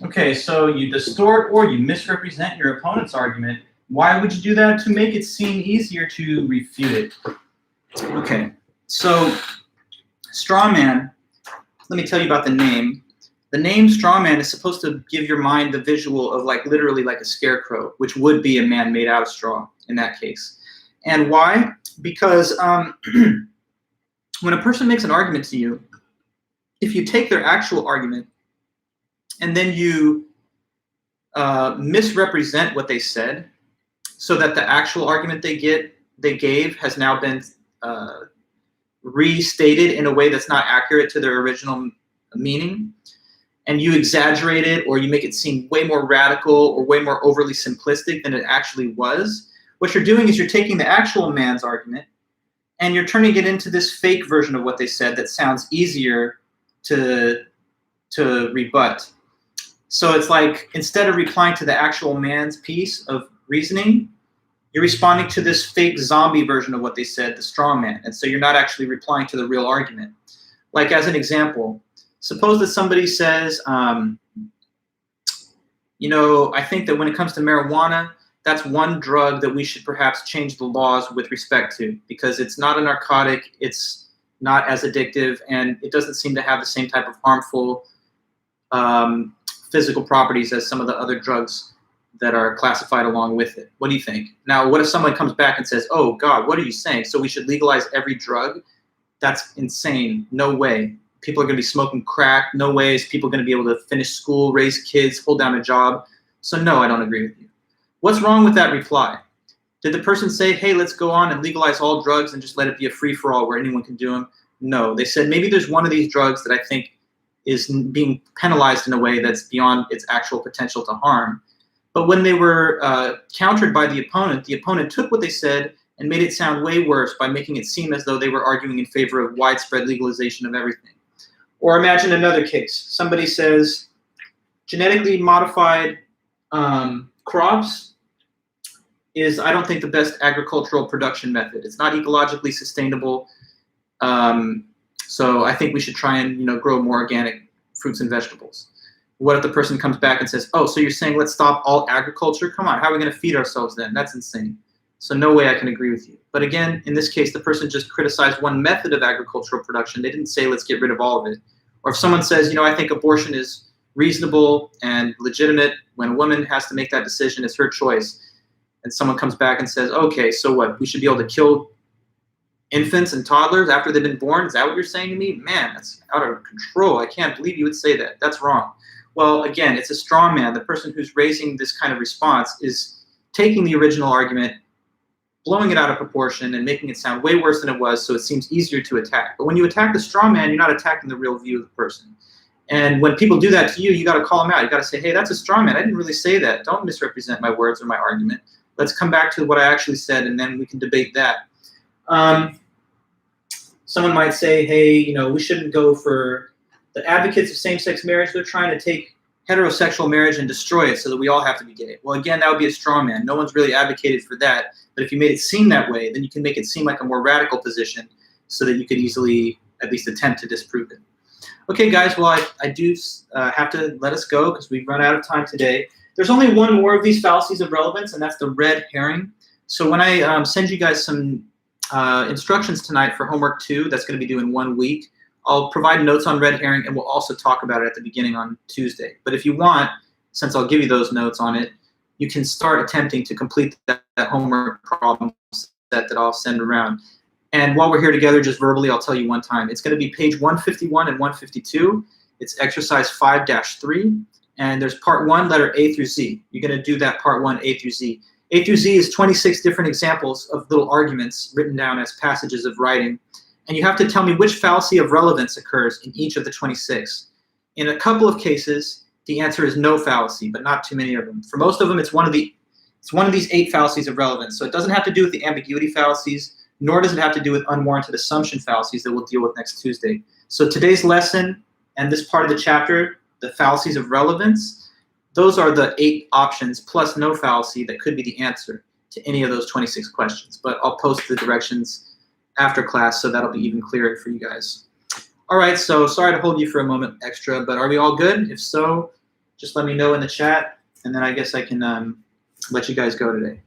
Okay, so you distort or you misrepresent your opponent's argument Why would you do that? To make it seem easier to refute it. Okay, so straw man, let me tell you about the name. The name straw man is supposed to give your mind the visual of like literally like a scarecrow, which would be a man made out of straw in that case. And why? Because when a person makes an argument to you, if you take their actual argument and then you misrepresent what they said so that the actual argument they gave has now been restated in a way that's not accurate to their original meaning, and you exaggerate it or you make it seem way more radical or way more overly simplistic than it actually was, what you're doing is you're taking the actual man's argument and you're turning it into this fake version of what they said that sounds easier to rebut. So it's like, instead of replying to the actual man's piece of reasoning, you're responding to this fake zombie version of what they said, the straw man. And so you're not actually replying to the real argument. Like, as an example, suppose that somebody says, you know, I think that when it comes to marijuana, that's one drug that we should perhaps change the laws with respect to, because it's not a narcotic, it's not as addictive, and it doesn't seem to have the same type of harmful physical properties as some of the other drugs that are classified along with it. What do you think? Now, what if someone comes back and says, oh God, what are you saying? So we should legalize every drug? That's insane. No way. People are going to be smoking crack. No way is people going to be able to finish school, raise kids, hold down a job. So no, I don't agree with you. What's wrong with that reply? Did the person say, hey, let's go on and legalize all drugs and just let it be a free-for-all where anyone can do them? No, they said maybe there's one of these drugs that I think is being penalized in a way that's beyond its actual potential to harm. But when they were countered by the opponent took what they said and made it sound way worse by making it seem as though they were arguing in favor of widespread legalization of everything. Or imagine another case. Somebody says, genetically modified crops is, I don't think, the best agricultural production method. It's not ecologically sustainable. So I think we should try and, you know, grow more organic fruits and vegetables. What if the person comes back and says, oh, so you're saying let's stop all agriculture? Come on, how are we going to feed ourselves then? That's insane. So no way I can agree with you. But again, in this case, the person just criticized one method of agricultural production. They didn't say let's get rid of all of it. Or if someone says, you know, I think abortion is reasonable and legitimate when a woman has to make that decision, it's her choice. And someone comes back and says, okay, so what? We should be able to kill infants and toddlers after they've been born? Is that what you're saying to me? Man, that's out of control. I can't believe you would say that. That's wrong. Well, again, it's a straw man. The person who's raising this kind of response is taking the original argument, blowing it out of proportion, and making it sound way worse than it was, so it seems easier to attack. But when you attack the straw man, you're not attacking the real view of the person. And when people do that to you, you got to call them out. You got to say, hey, that's a straw man. I didn't really say that. Don't misrepresent my words or my argument. Let's come back to what I actually said, and then we can debate that. Someone might say, hey, you know, we shouldn't go for the advocates of same-sex marriage. They're trying to take heterosexual marriage and destroy it so that we all have to be gay. Well, again, that would be a straw man. No one's really advocated for that. But if you made it seem that way, then you can make it seem like a more radical position so that you could easily at least attempt to disprove it. Okay, guys, well, I do have to let us go because we've run out of time today. There's only one more of these fallacies of relevance, and that's the red herring. So when I send you guys some instructions tonight for homework 2, that's going to be due in 1 week, I'll provide notes on red herring, and we'll also talk about it at the beginning on Tuesday. But if you want, since I'll give you those notes on it, you can start attempting to complete that homework problem set that I'll send around. And while we're here together, just verbally, I'll tell you one time. It's going to be page 151 and 152. It's exercise 5-3. And there's part 1, letter A through Z. You're going to do that part 1, A through Z. A through Z is 26 different examples of little arguments written down as passages of writing. And you have to tell me which fallacy of relevance occurs in each of the 26. In a couple of cases, the answer is no fallacy, but not too many of them. For most of them, it's one of these 8 fallacies of relevance. So it doesn't have to do with the ambiguity fallacies, nor does it have to do with unwarranted assumption fallacies that we'll deal with next Tuesday. So today's lesson and this part of the chapter, the fallacies of relevance, those are the 8 options plus no fallacy that could be the answer to any of those 26 questions. But I'll post the directions after class, so that'll be even clearer for you guys. All right, so sorry to hold you for a moment extra, but are we all good? If so, just let me know in the chat, and then I guess I can let you guys go today.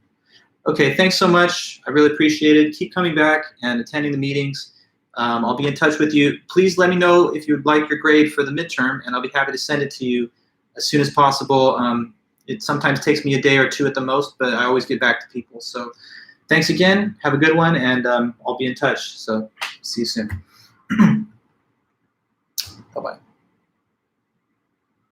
Okay, thanks so much. I really appreciate it. Keep coming back and attending the meetings. I'll be in touch with you. Please let me know if you'd like your grade for the midterm, and I'll be happy to send it to you as soon as possible. It sometimes takes me a day or two at the most, but I always get back to people. So thanks again. Have a good one, and I'll be in touch. So see you soon. Bye-bye.